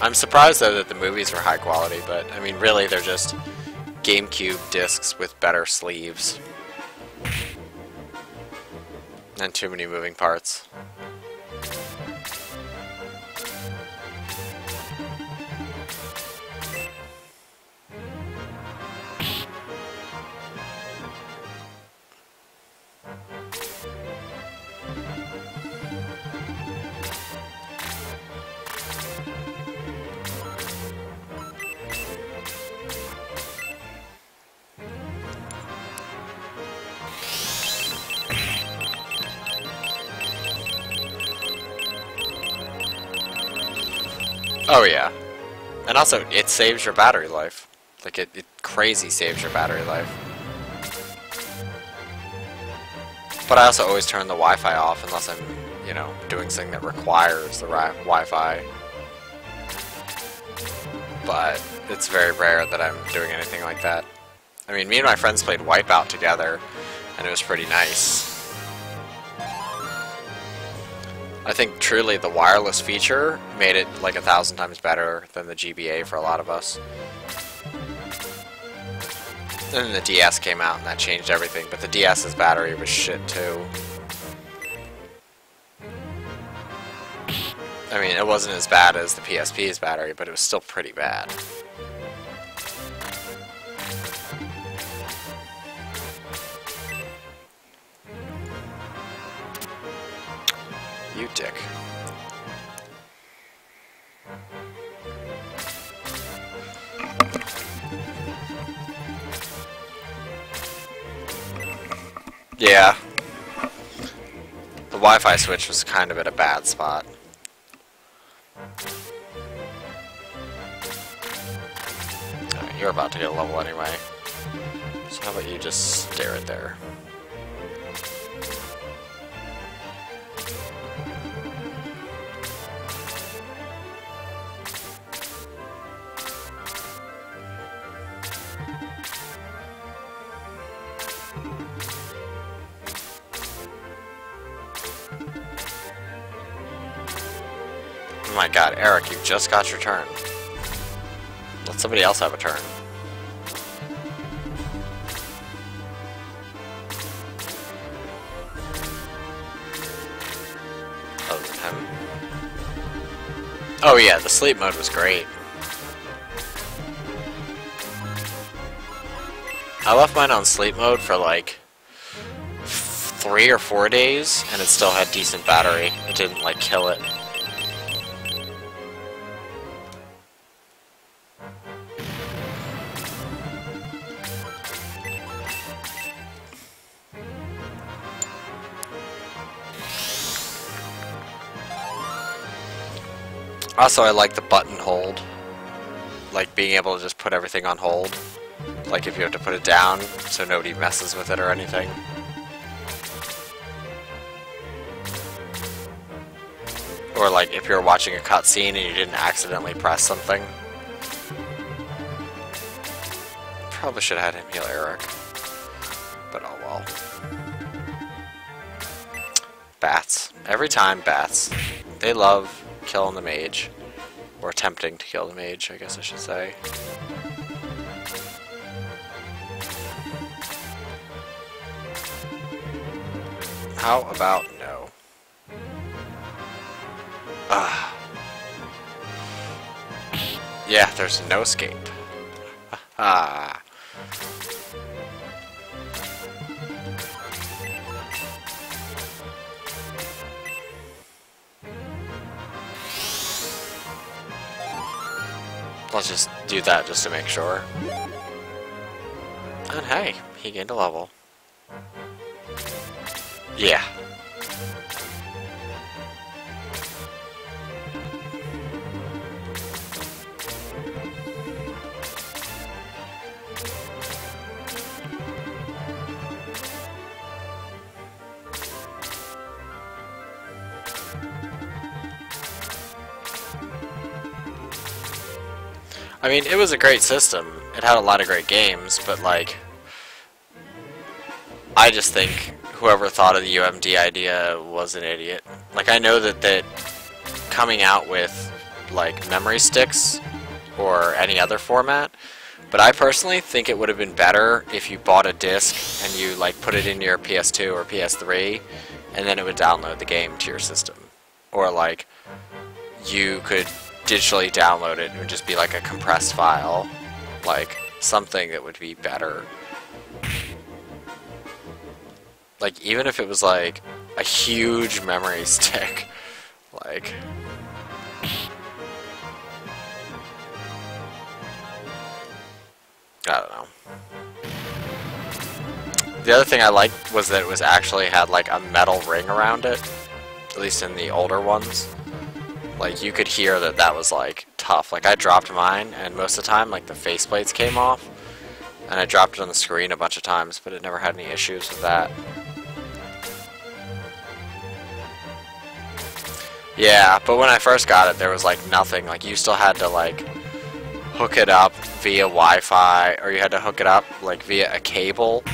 I'm surprised though that the movies were high quality, but I mean really they're just GameCube discs with better sleeves. And too many moving parts. Oh yeah. And also, it saves your battery life. Like, it crazy saves your battery life. But I also always turn the Wi-Fi off unless I'm, you know, doing something that requires the Wi-Fi. But it's very rare that I'm doing anything like that. I mean, me and my friends played Wipeout together, and it was pretty nice. I think truly the wireless feature made it like 1,000 times better than the GBA for a lot of us. And then the DS came out and that changed everything, but the DS's battery was shit too. I mean, it wasn't as bad as the PSP's battery, but it was still pretty bad. You dick. Yeah. The Wi-Fi switch was kind of at a bad spot. Alright, you're about to get a level anyway. So how about you just stare it there? Oh my god, Eric, you just got your turn. Let somebody else have a turn. Other than him. Oh yeah, the sleep mode was great. I left mine on sleep mode for like 3 or 4 days, and it still had decent battery. It didn't like kill it. Also, I like the button hold. Like being able to just put everything on hold. Like if you have to put it down so nobody messes with it or anything. Or like if you're watching a cutscene and you didn't accidentally press something. Probably should have had him heal Eric. But oh well. Bats. Every time, bats. They love killing the mage. Or attempting to kill the mage, I guess I should say. How about no? Yeah, there's no escape. Ah. Let's just do that just to make sure. And hey, he gained a level. Yeah. I mean, it was a great system. It had a lot of great games, but like, I just think whoever thought of the UMD idea was an idiot. Like, I know that coming out with like memory sticks or any other format, but I personally think it would have been better if you bought a disc and you like put it in your PS2 or PS3, and then it would download the game to your system, or like you could digitally download it. It would just be like a compressed file, like something that would be better. Like even if it was like a huge memory stick, like I don't know. The other thing I liked was that it was actually had like a metal ring around it, at least in the older ones. Like, you could hear that that was, like, tough. Like, I dropped mine, and most of the time, like, the faceplates came off. And I dropped it on the screen a bunch of times, but it never had any issues with that. Yeah, but when I first got it, there was, like, nothing. Like, you still had to, like, hook it up via Wi-Fi, or you had to hook it up, like, via a cable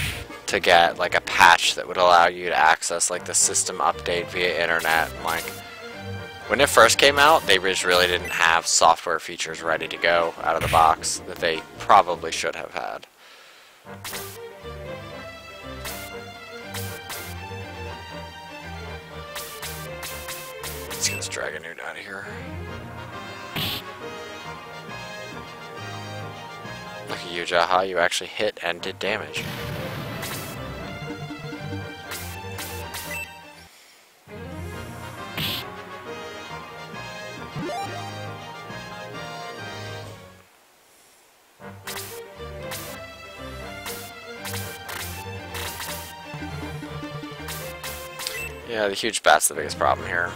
to get, like, a patch that would allow you to access, like, the system update via internet, and, like... When it first came out, they just really didn't have software features ready to go out of the box that they probably should have had. Let's get this Dragon Newt out of here. Look at you, Jaha. You actually hit and did damage. Yeah, the huge bat's the biggest problem here.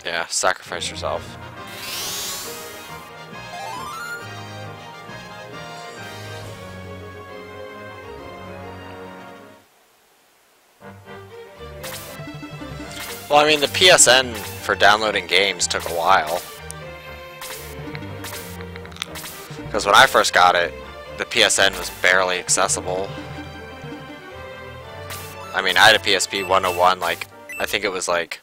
Yeah, sacrifice yourself. Well, I mean, the PSN for downloading games took a while. Because when I first got it, the PSN was barely accessible. I mean, I had a PSP 101, like, I think it was like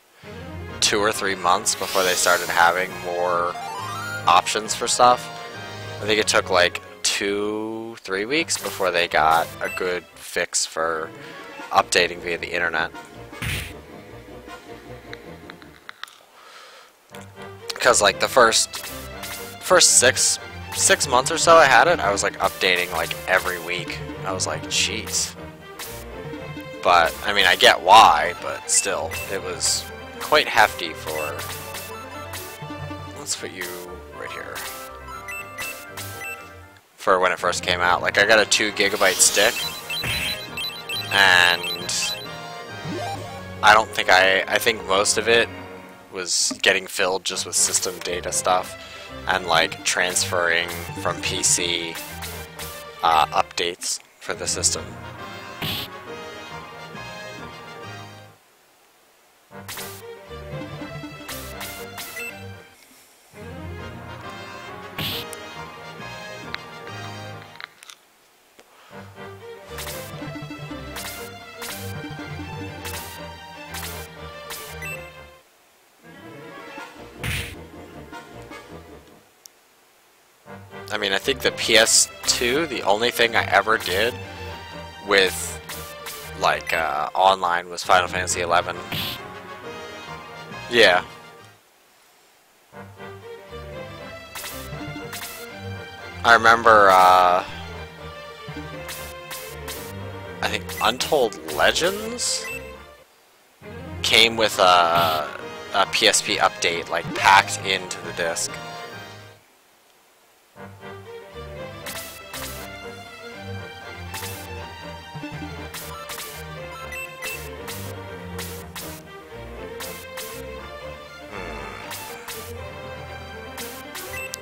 2 or 3 months before they started having more options for stuff. I think it took like 2-3 weeks before they got a good fix for updating via the internet. Because like the first 6 months or so I had it, I was like updating like every week. I was like, jeez. But I mean, I get why, but still, it was quite hefty for... Let's put you right here. For when it first came out. Like, I got a 2 GB stick, and I don't think I think most of it was getting filled just with system data stuff, and like transferring from PC updates for the system. I mean, I think the PS2, the only thing I ever did with, like, online was Final Fantasy XI. Yeah. I remember, I think Untold Legends came with a PSP update, like, packed into the disc.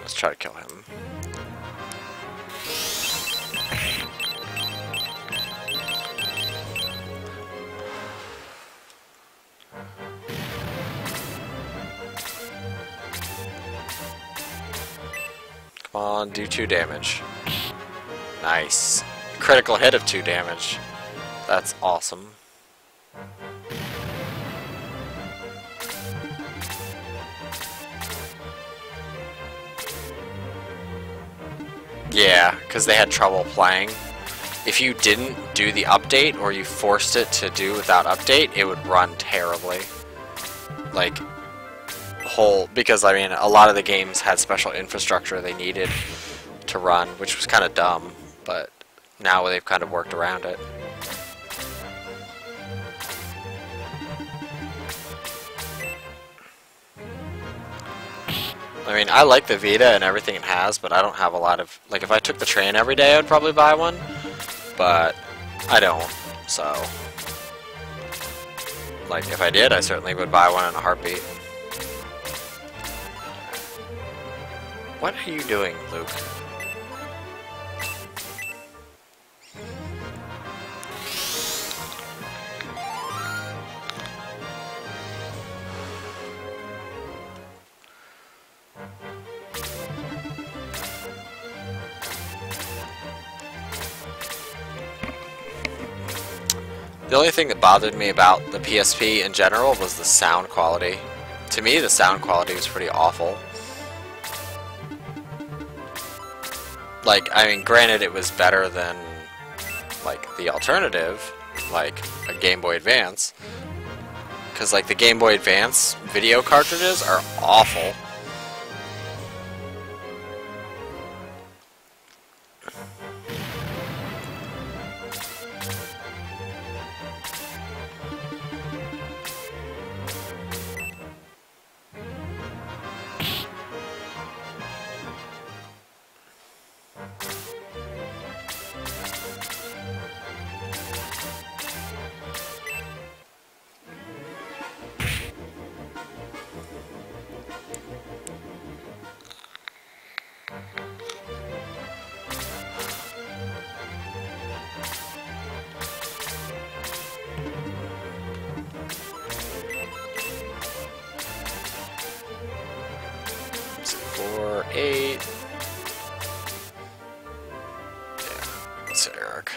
Let's try to kill him. Come on, do 2 damage. Nice. Critical hit of 2 damage. That's awesome. Yeah, because they had trouble playing. If you didn't do the update, or you forced it to do without update, it would run terribly. Like, because I mean, a lot of the games had special infrastructure they needed to run, which was kind of dumb, but now they've kind of worked around it. I mean, I like the Vita and everything it has, but I don't have a lot of... Like, if I took the train every day, I'd probably buy one, but I don't, so... Like, if I did, I certainly would buy one in a heartbeat. What are you doing, Luke? The only thing that bothered me about the PSP in general was the sound quality. To me, the sound quality was pretty awful. Like, I mean, granted it was better than, like, the alternative, like a Game Boy Advance. Because, like, the Game Boy Advance video cartridges are awful. Four, 8. Yeah, let's hit Eric.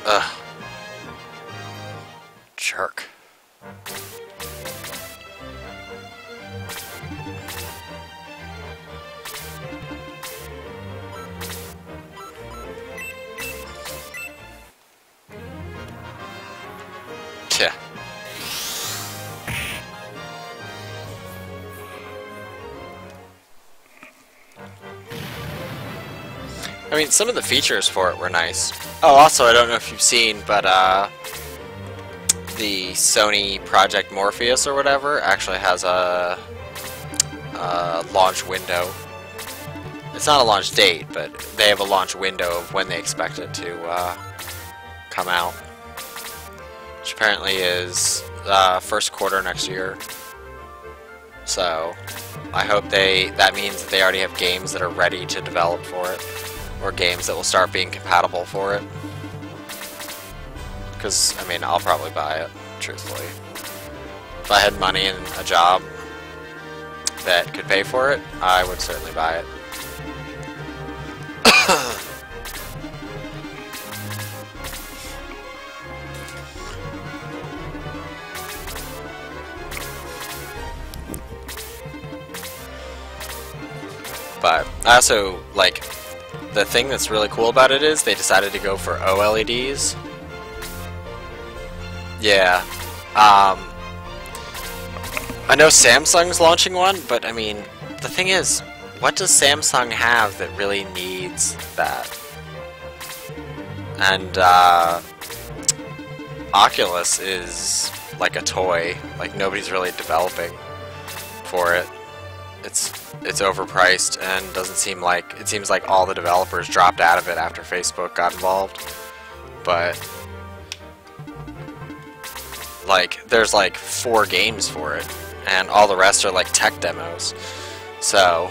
Ugh. Jerk. I mean, some of the features for it were nice. Oh, also, I don't know if you've seen, but the Sony Project Morpheus or whatever actually has a launch window. It's not a launch date, but they have a launch window of when they expect it to come out, which apparently is first quarter next year. So I hope that means that they already have games that are ready to develop for it, or games that will start being compatible for it. Because, I mean, I'll probably buy it, truthfully. If I had money and a job that could pay for it, I would certainly buy it. But I also, like, the thing that's really cool about it is they decided to go for OLEDs. Yeah. I know Samsung's launching one, but I mean, the thing is, what does Samsung have that really needs that? And Oculus is like a toy. Like, nobody's really developing for it. It's overpriced and doesn't seem like, it seems like all the developers dropped out of it after Facebook got involved. But like, there's like 4 games for it, and all the rest are like tech demos. So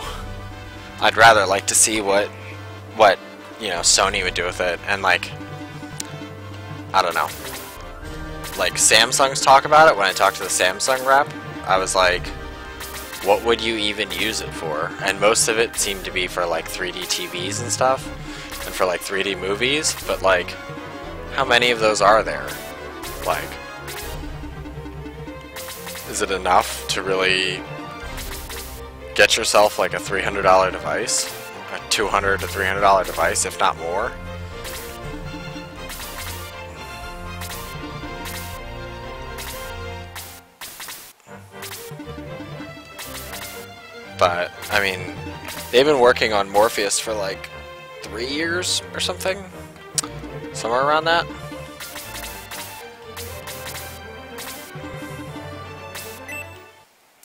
I'd rather like to see what you know, Sony would do with it. And like, I don't know, like Samsung's talk about it. When I talked to the Samsung rep, I was like, what would you even use it for? And most of it seemed to be for like 3D TVs and stuff, and for like 3D movies, but like, how many of those are there? Like, is it enough to really get yourself like a $300 device? A $200 to $300 device, if not more? But, I mean, they've been working on Morpheus for like 3 years or something? Somewhere around that?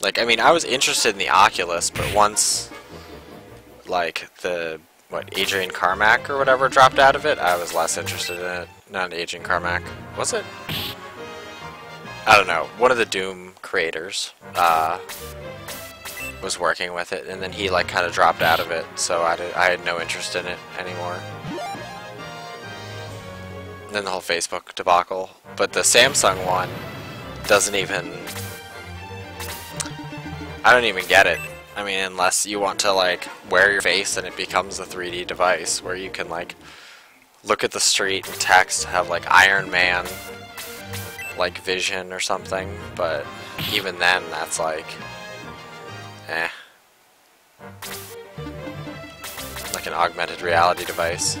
Like, I mean, I was interested in the Oculus, but once, like, Adrian Carmack or whatever dropped out of it, I was less interested in it. Not Adrian Carmack. Was it? I don't know. One of the Doom creators, was working with it, and then he like kind of dropped out of it, so I had no interest in it anymore. And then the whole Facebook debacle. But the Samsung one doesn't even, I don't even get it. I mean, unless you want to like wear your face and it becomes a 3D device where you can like look at the street and text, have like Iron Man like vision or something, but even then that's like, like an augmented reality device.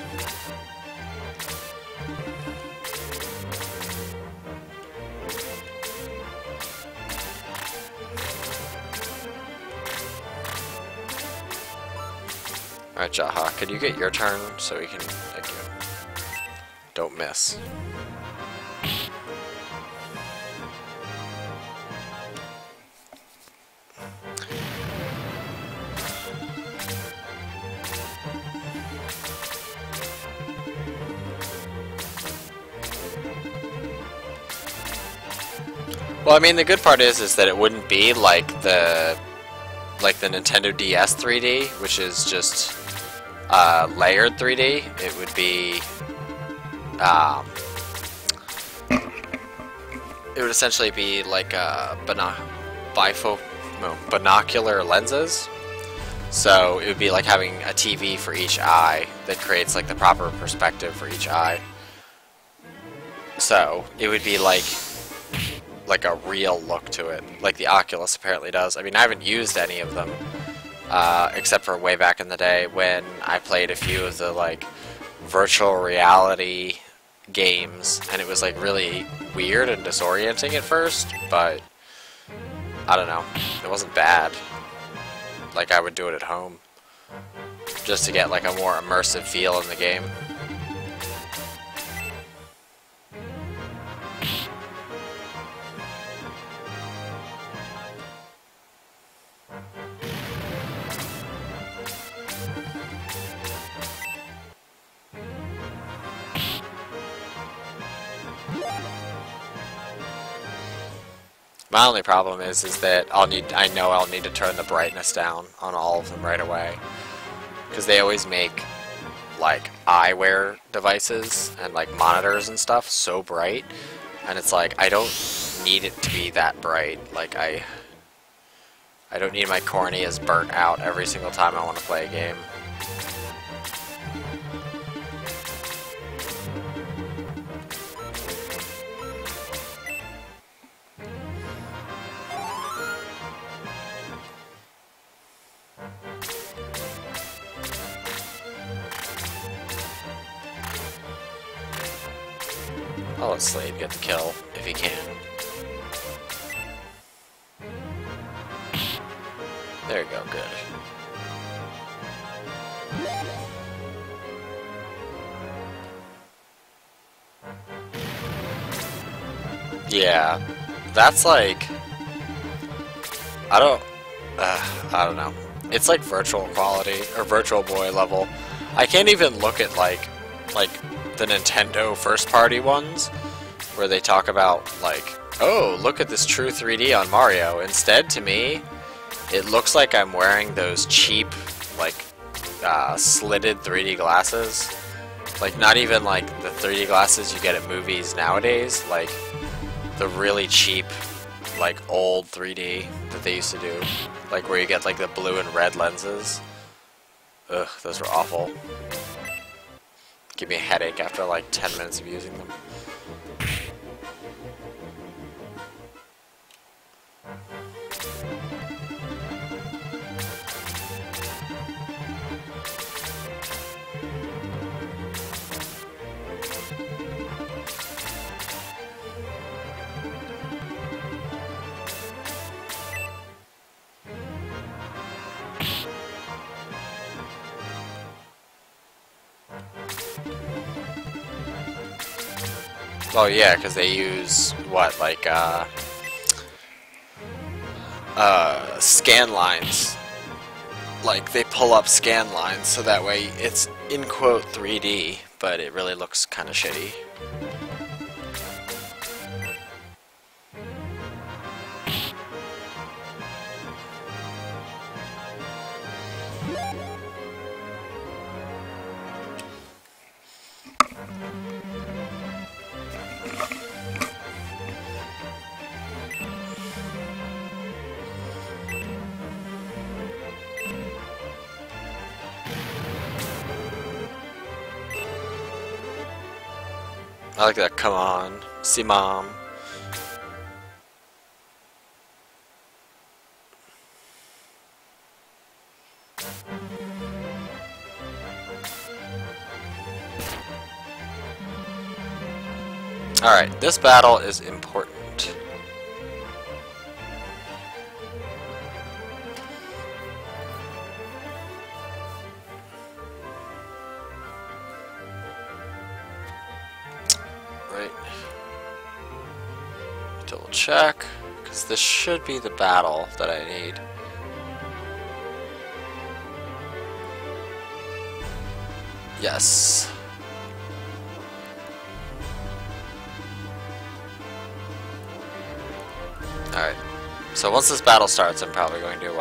Alright, Jaha, could you get your turn so we can, thank you. Don't miss. Well, I mean, the good part is that it wouldn't be like the Nintendo DS 3D, which is just layered 3D. It would be it would essentially be like binocular lenses. So it would be like having a TV for each eye that creates like the proper perspective for each eye. So it would be like a real look to it, like the Oculus apparently does. I mean, I haven't used any of them, except for way back in the day when I played a few of the like virtual reality games, and it was like really weird and disorienting at first, but I don't know, it wasn't bad. Like, I would do it at home. just to get like a more immersive feel in the game. My only problem is that I know I'll need to turn the brightness down on all of them right away, because they always make like eyewear devices and like monitors and stuff so bright, and it's like I don't need it to be that bright. Like I don't need my corneas burnt out every single time I want to play a game. I'll let Slade get the kill if he can. There you go, good. Yeah, that's like, I don't know. It's like virtual quality or Virtual Boy level. I can't even look at like the Nintendo first party ones where they talk about like, oh, look at this true 3D on Mario. Instead, to me, it looks like I'm wearing those cheap like slitted 3D glasses. Like not even like the 3D glasses you get at movies nowadays, like the really cheap like old 3D that they used to do, like where you get like the blue and red lenses. Ugh, those were awful. Give me a headache after like 10 minutes of using them. Oh yeah, because they use what, like scan lines. Like they pull up scan lines so that way it's in quote 3D, but it really looks kind of shitty. I like that, come on, see mom. Alright, this battle is important. Double check, because this should be the battle that I need. Yes. Alright, so once this battle starts, I'm probably going to,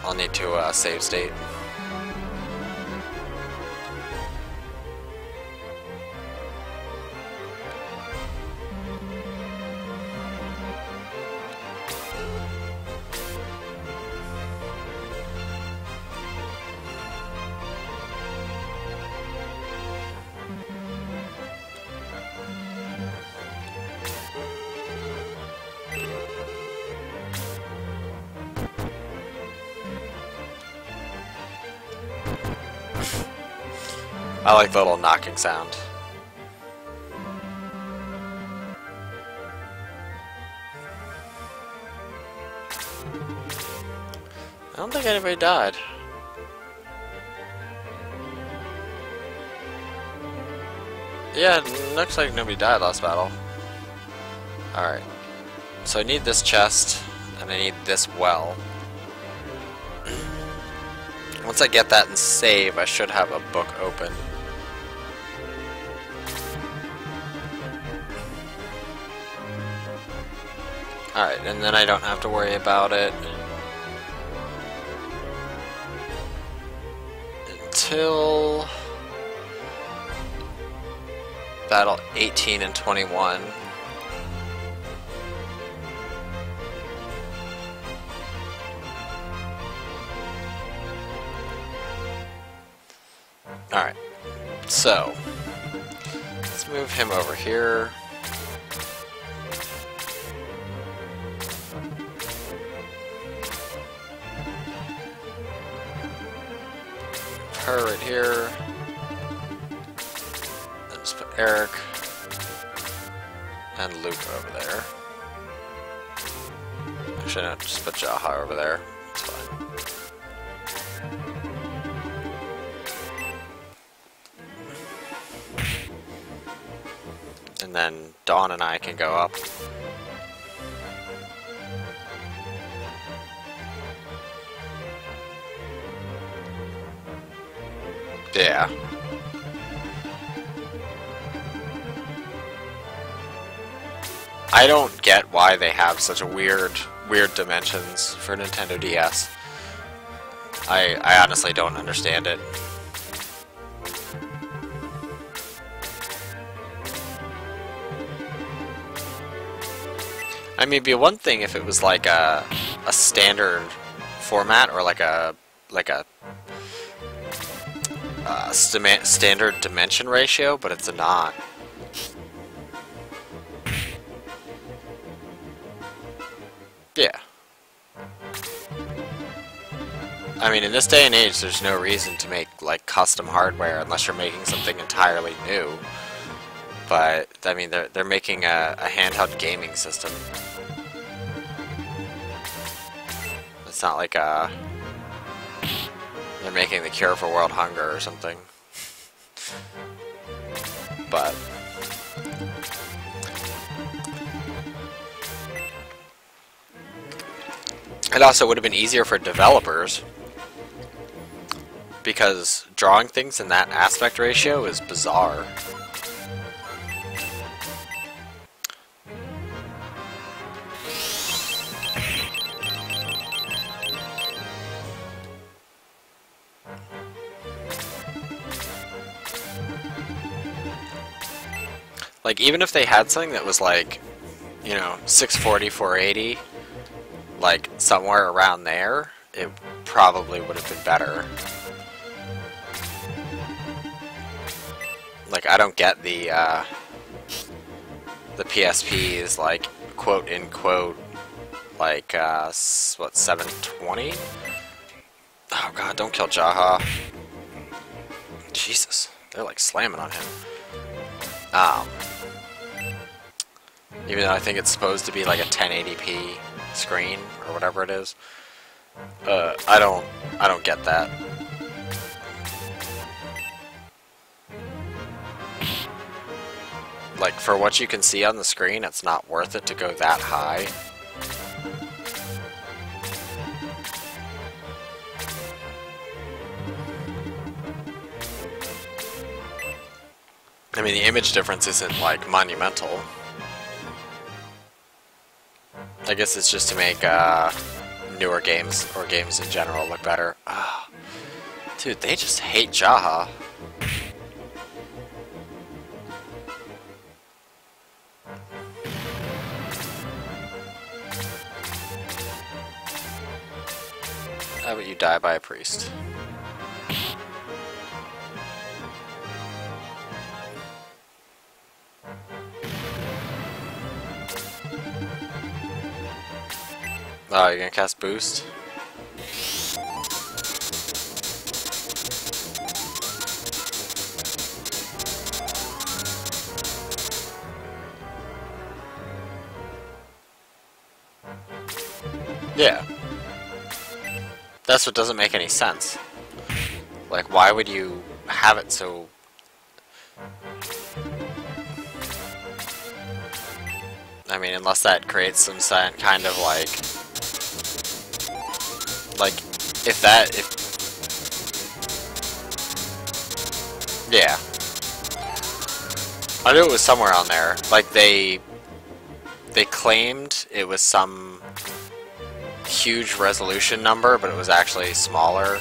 I'll need to, save state. I like the little knocking sound. I don't think anybody died. Yeah, it looks like nobody died last battle. Alright. So I need this chest, and I need this well. Once I get that and save, I should have a book open. Alright, and then I don't have to worry about it until battle 18 and 21. Alright, so let's move him over here. Her right here. Then just put Eric and Luke over there. Actually, no, just put Jaha over there. It's fine. And then Dawn and I can go up. Yeah. I don't get why they have such a weird dimensions for Nintendo DS. I honestly don't understand it. I mean, it'd be one thing if it was like a standard format or like a standard dimension ratio, but it's not. Yeah. I mean, in this day and age, there's no reason to make like custom hardware unless you're making something entirely new. But I mean, they're making a handheld gaming system. It's not like they're making the cure for world hunger or something. But it also would have been easier for developers because drawing things in that aspect ratio is bizarre. Like, even if they had something that was like, you know, 640, 480, like somewhere around there, it probably would have been better. Like, I don't get the PSP's, like, quote unquote, like, what, 720? Oh god, don't kill Jaha. Jesus, they're like slamming on him. Even though I think it's supposed to be like a 1080p screen or whatever it is, I don't get that. Like, for what you can see on the screen, it's not worth it to go that high. I mean, the image difference isn't like monumental. I guess it's just to make newer games, or games in general, look better. Oh, dude, they just hate Jaha. How about you die by a priest? Oh, you're gonna cast boost? Yeah. That's what doesn't make any sense. Like, why would you have it so... I mean, unless that creates some kind of like, if yeah. I knew it was somewhere on there. Like, they claimed it was some huge resolution number, but it was actually smaller.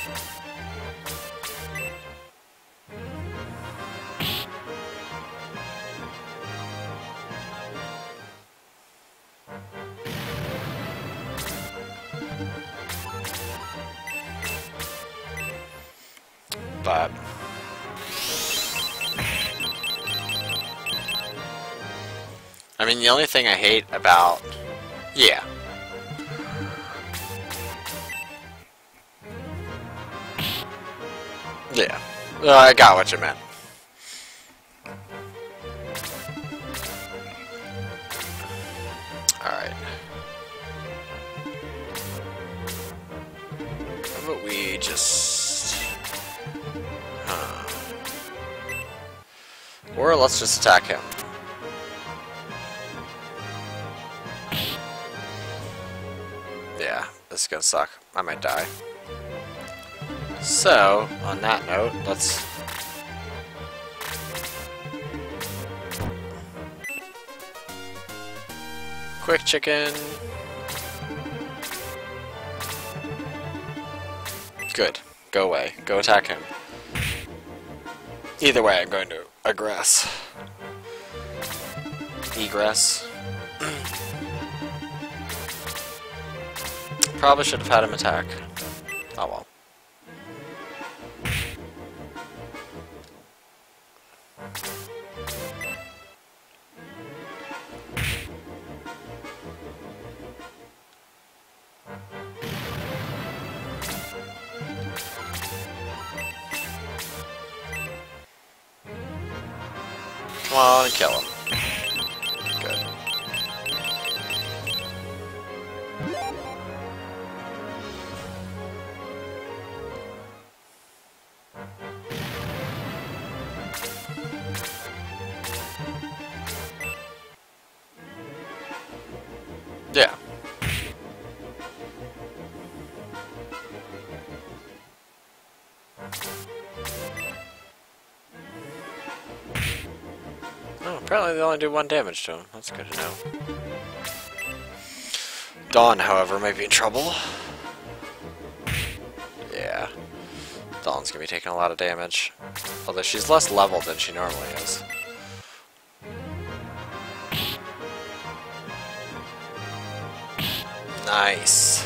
But I mean, the only thing I hate about... Yeah. Yeah. I got what you meant. Alright. How about we just... Or let's just attack him. Yeah, this is gonna suck. I might die. So, on that note, let's... Quick chicken. Good. Go away. Go attack him. Either way, I'm going to aggress. Egress. Probably should have had him attack. Oh well. Come on and kill him. Good. Yeah. Oh, apparently they only do 1 damage to him. That's good to know. Dawn, however, may be in trouble. Yeah. Dawn's gonna be taking a lot of damage. Although she's less leveled than she normally is. Nice.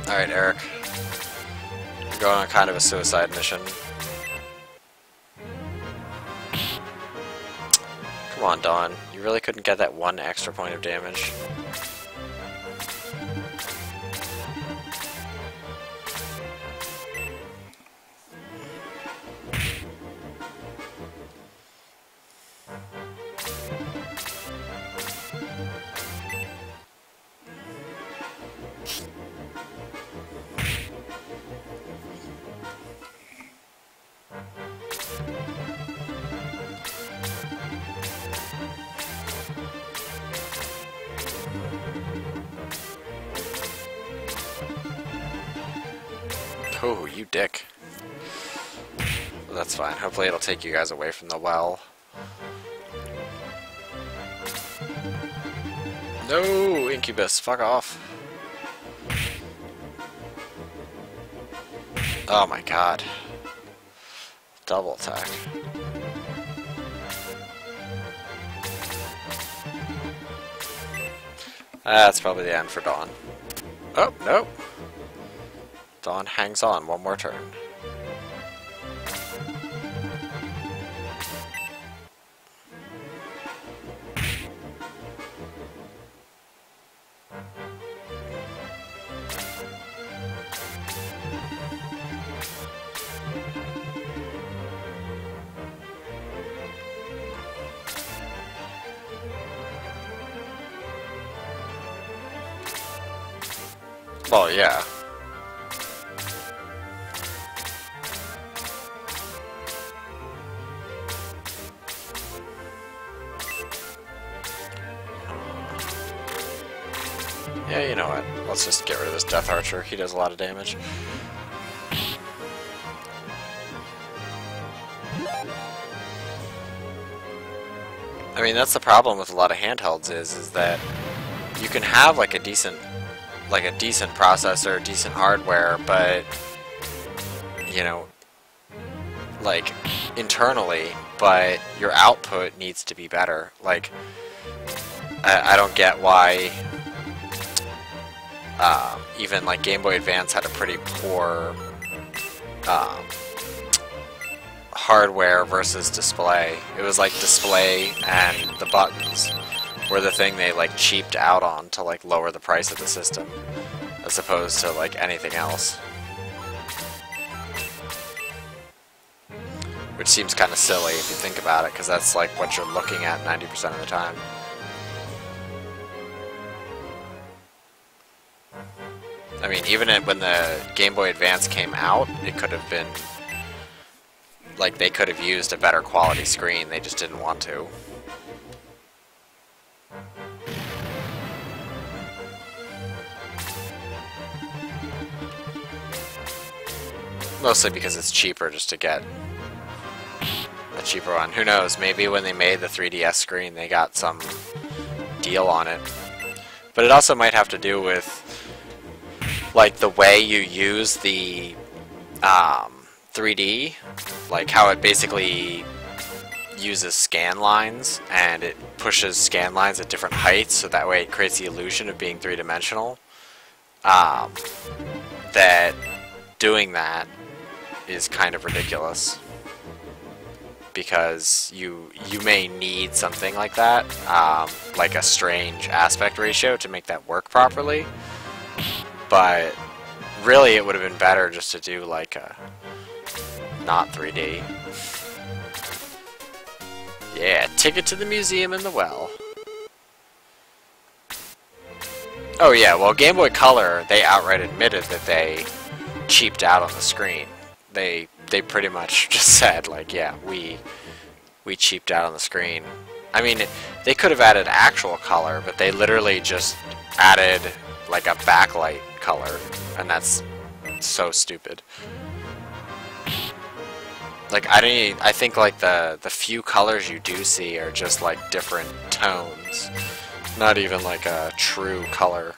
Alright, Eric. You're going on kind of a suicide mission. Come on, Dawn. You really couldn't get that 1 extra point of damage? Oh, you dick. Well, that's fine. Hopefully it'll take you guys away from the well. No, Incubus, fuck off. Oh my god. Double attack. That's probably the end for Dawn. Oh, no. Dawn hangs on 1 more turn. Well, yeah. Yeah, you know what? Let's just get rid of this Death Archer. He does a lot of damage. I mean, that's the problem with a lot of handhelds is that you can have like a decent processor, decent hardware, but you know, like internally, but your output needs to be better. Like, I don't get why even like Game Boy Advance had a pretty poor hardware versus display. It was like display and the buttons were the thing they like cheaped out on to like lower the price of the system, as opposed to like anything else. Which seems kind of silly if you think about it, because that's like what you're looking at 90% of the time. I mean, even when the Game Boy Advance came out, it could have been like they could have used a better quality screen, they just didn't want to. Mostly because it's cheaper just to get a cheaper one. Who knows, maybe when they made the 3DS screen they got some deal on it. But it also might have to do with like the way you use the 3D, like how it basically uses scan lines and it pushes scan lines at different heights, so that way it creates the illusion of being three-dimensional. That doing that is kind of ridiculous, because you may need something like that, like a strange aspect ratio to make that work properly, but really it would have been better just to do like a not 3D. Yeah, ticket to the museum in the well. Oh yeah, well Game Boy Color, they outright admitted that they cheaped out on the screen. They pretty much just said like, yeah, we cheaped out on the screen. I mean, they could have added actual color, but they literally just added like a backlight color, and that's so stupid. Like, I think like the few colors you do see are just like different tones, not even like a true color.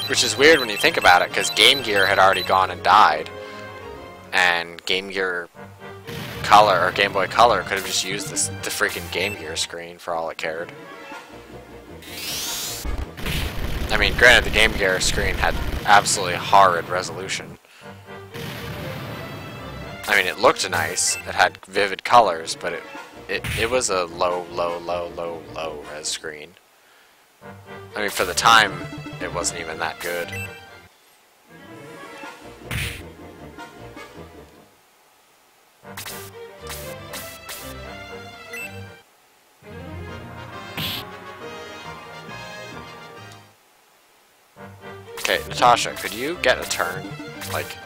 Which is weird when you think about it, because Game Gear had already gone and died, and Game Gear Color, or Game Boy Color, could have just used the freaking Game Gear screen for all it cared. I mean, granted, the Game Gear screen had absolutely horrid resolution. I mean, it looked nice, it had vivid colors, but it was a low res screen. I mean, for the time, it wasn't even that good. Okay, Natasha, could you get a turn, like,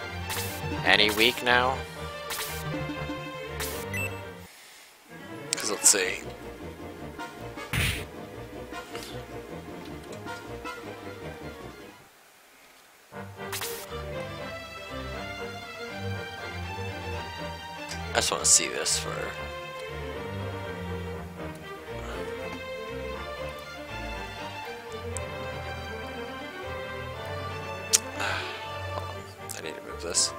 any week now? Because let's see. I just want to see this for... I need to move this.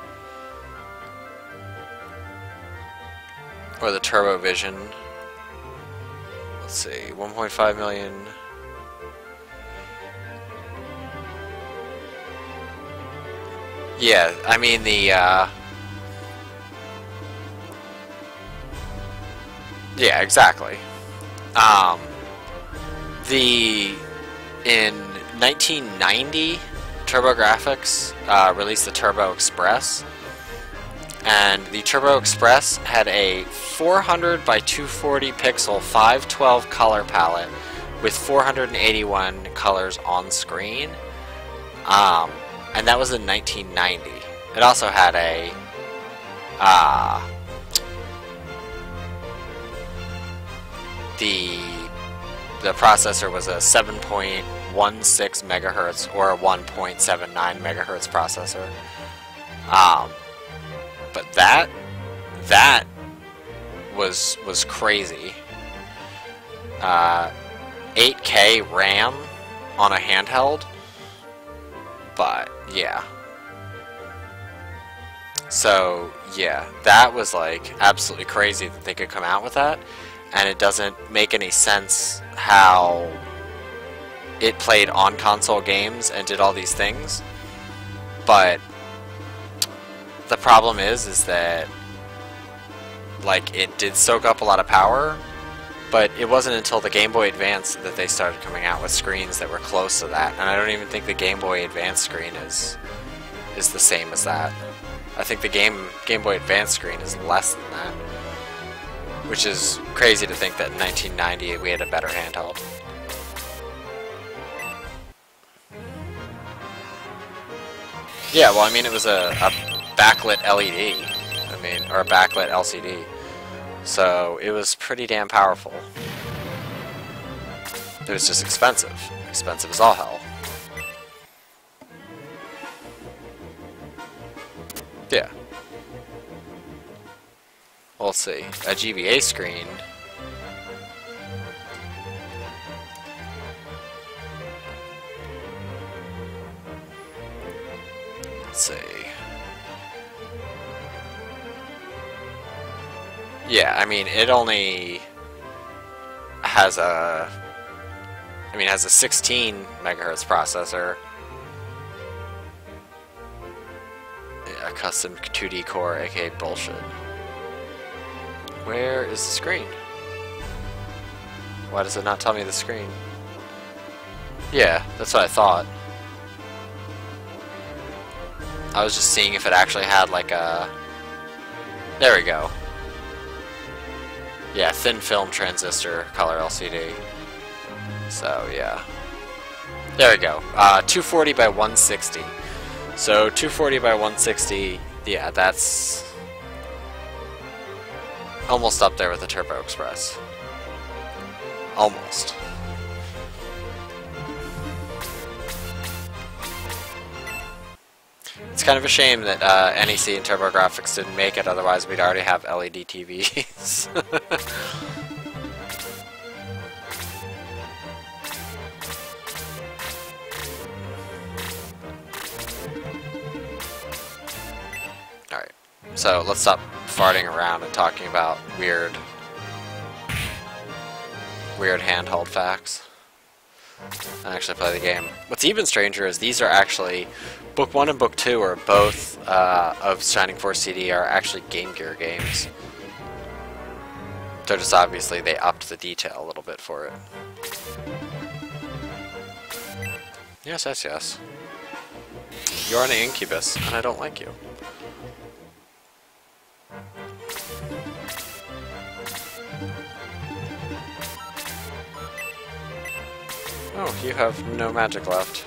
Or the Turbo Vision. Let's see, 1.5 million. Yeah, I mean the yeah, exactly. In 1990, TurboGrafx released the Turbo Express, and the Turbo Express had a 400 by 240 pixel 512 color palette with 481 colors on screen. And that was in 1990. It also had a the processor was a 7.16 megahertz or a 1.79 megahertz processor. But that was crazy. 8K RAM on a handheld, but yeah. So yeah, that was like absolutely crazy that they could come out with that, and it doesn't make any sense how it played on console games and did all these things. But the problem is that like it did soak up a lot of power, but it wasn't until the Game Boy Advance that they started coming out with screens that were close to that. And I don't even think the Game Boy Advance screen is the same as that. I think the Game Boy Advance screen is less than that, which is crazy to think that in 1990 we had a better handheld. Yeah, well, I mean, it was a backlit LED, I mean, or a backlit LCD, so it was pretty damn powerful. It was just expensive. Expensive as all hell. Yeah. Well, let's see. A GBA screen. Let's see. Yeah, I mean, it only has a... I mean, it has a 16 megahertz processor. Yeah, a custom 2D core, aka bullshit. Where is the screen? Why does it not tell me the screen? Yeah, that's what I thought. I was just seeing if it actually had like a... There we go. Yeah, thin film transistor color LCD. So yeah. There we go. 240 by 160. So 240 by 160, yeah, that's almost up there with the Turbo Express. Almost. It's kind of a shame that NEC and TurboGrafx didn't make it, otherwise we'd already have LED TVs. Alright, so let's stop farting around and talking about weird handheld facts and actually play the game. What's even stranger is these are actually... Book 1 and Book 2 are both of Shining Force CD are actually Game Gear games. They're just obviously they upped the detail a little bit for it. Yes, yes, yes. You're an incubus, and I don't like you. Oh, you have no magic left.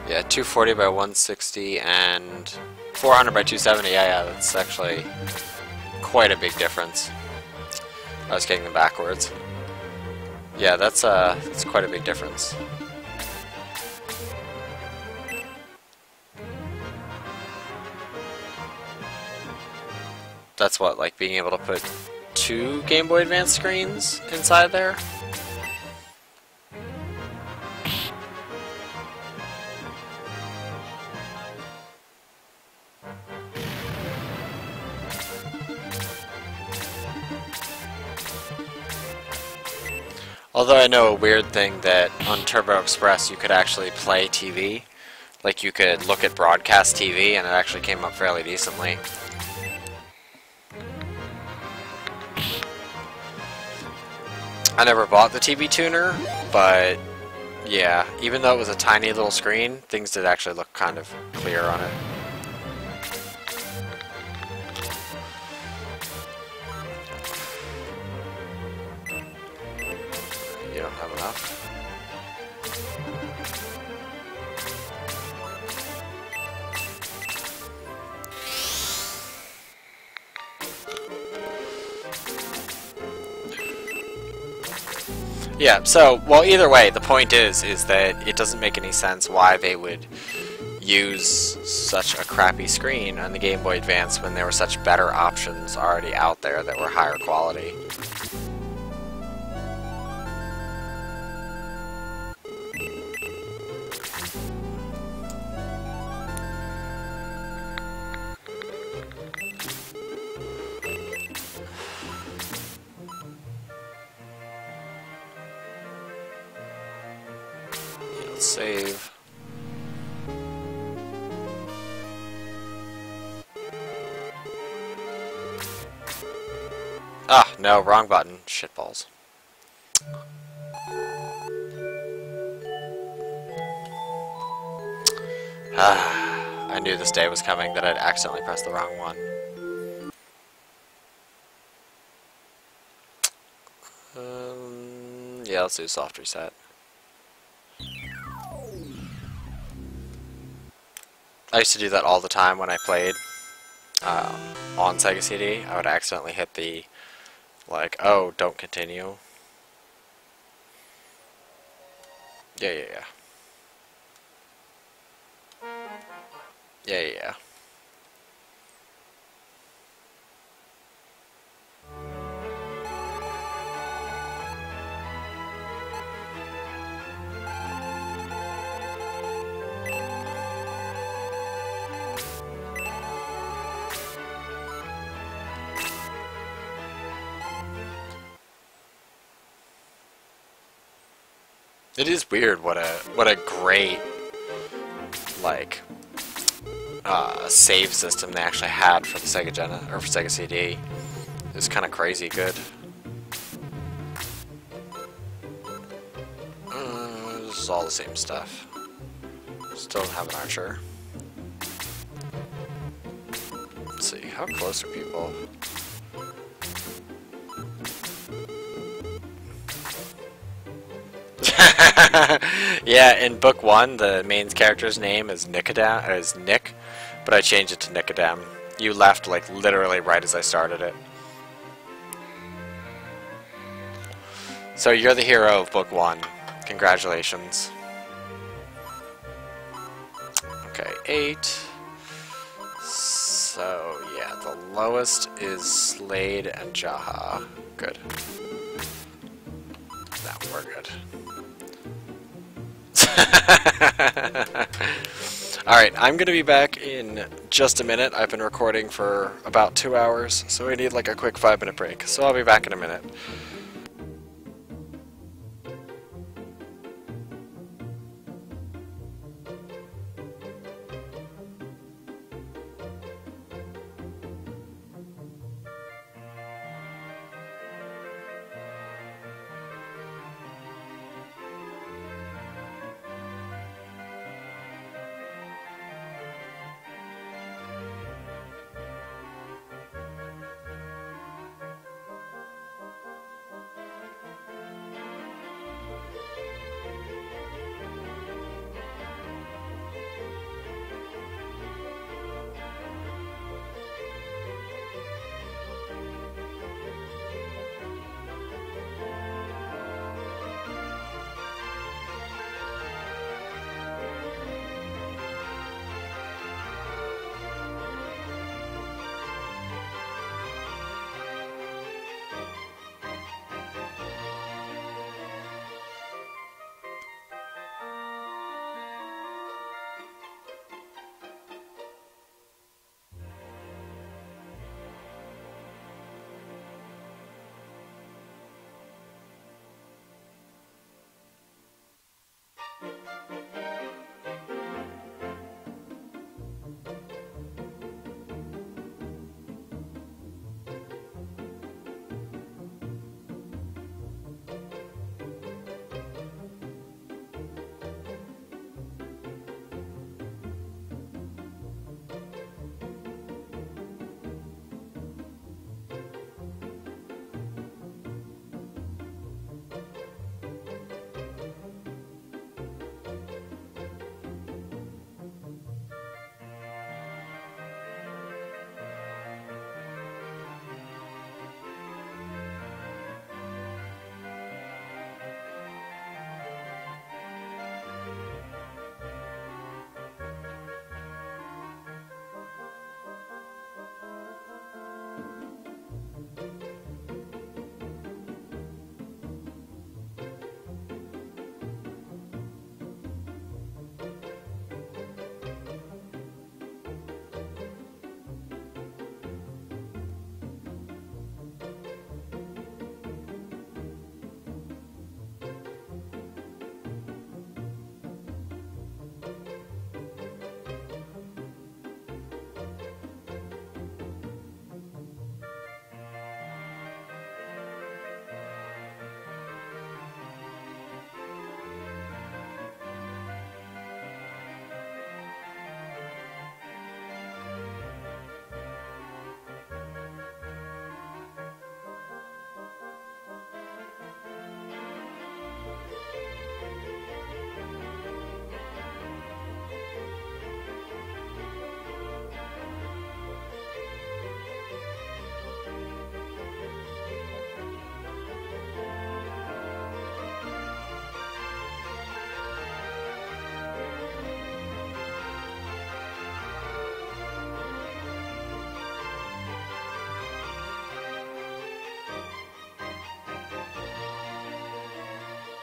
Yeah, 240 by 160 and 400 by 270. Yeah, that's actually quite a big difference. I was getting them backwards. Yeah, that's quite a big difference. That's what, like being able to put 2 Game Boy Advance screens inside there? Although I know a weird thing that on Turbo Express you could actually play TV. Like you could look at broadcast TV and it actually came up fairly decently. I never bought the TV tuner, but yeah, even though it was a tiny little screen, things did actually look kind of clear on it. You don't have enough. Yeah, so, well, either way, the point is that it doesn't make any sense why they would use such a crappy screen on the Game Boy Advance when there were such better options already out there that were higher quality. Let's save. Ah, no, wrong button. Shitballs. Ah, I knew this day was coming that I'd accidentally pressed the wrong one. Yeah, let's do a soft reset. I used to do that all the time when I played on Sega CD. I would accidentally hit the, like, oh, don't continue. Yeah. Yeah. It is weird what a great like save system they actually had for the Sega or for Sega CD. It was kind of crazy good. This is all the same stuff. Still don't have an archer. Let's see, how close are people? Yeah, in book 1, the main character's name is Nick, but I changed it to Nicodem. You left, like, literally right as I started it. So you're the hero of book 1. Congratulations. Okay, 8. So, yeah, the lowest is Slade and Jaha. Good. Now we're good. Alright, I'm gonna be back in just a minute. I've been recording for about 2 hours, so we need like a quick 5-minute break. So I'll be back in a minute.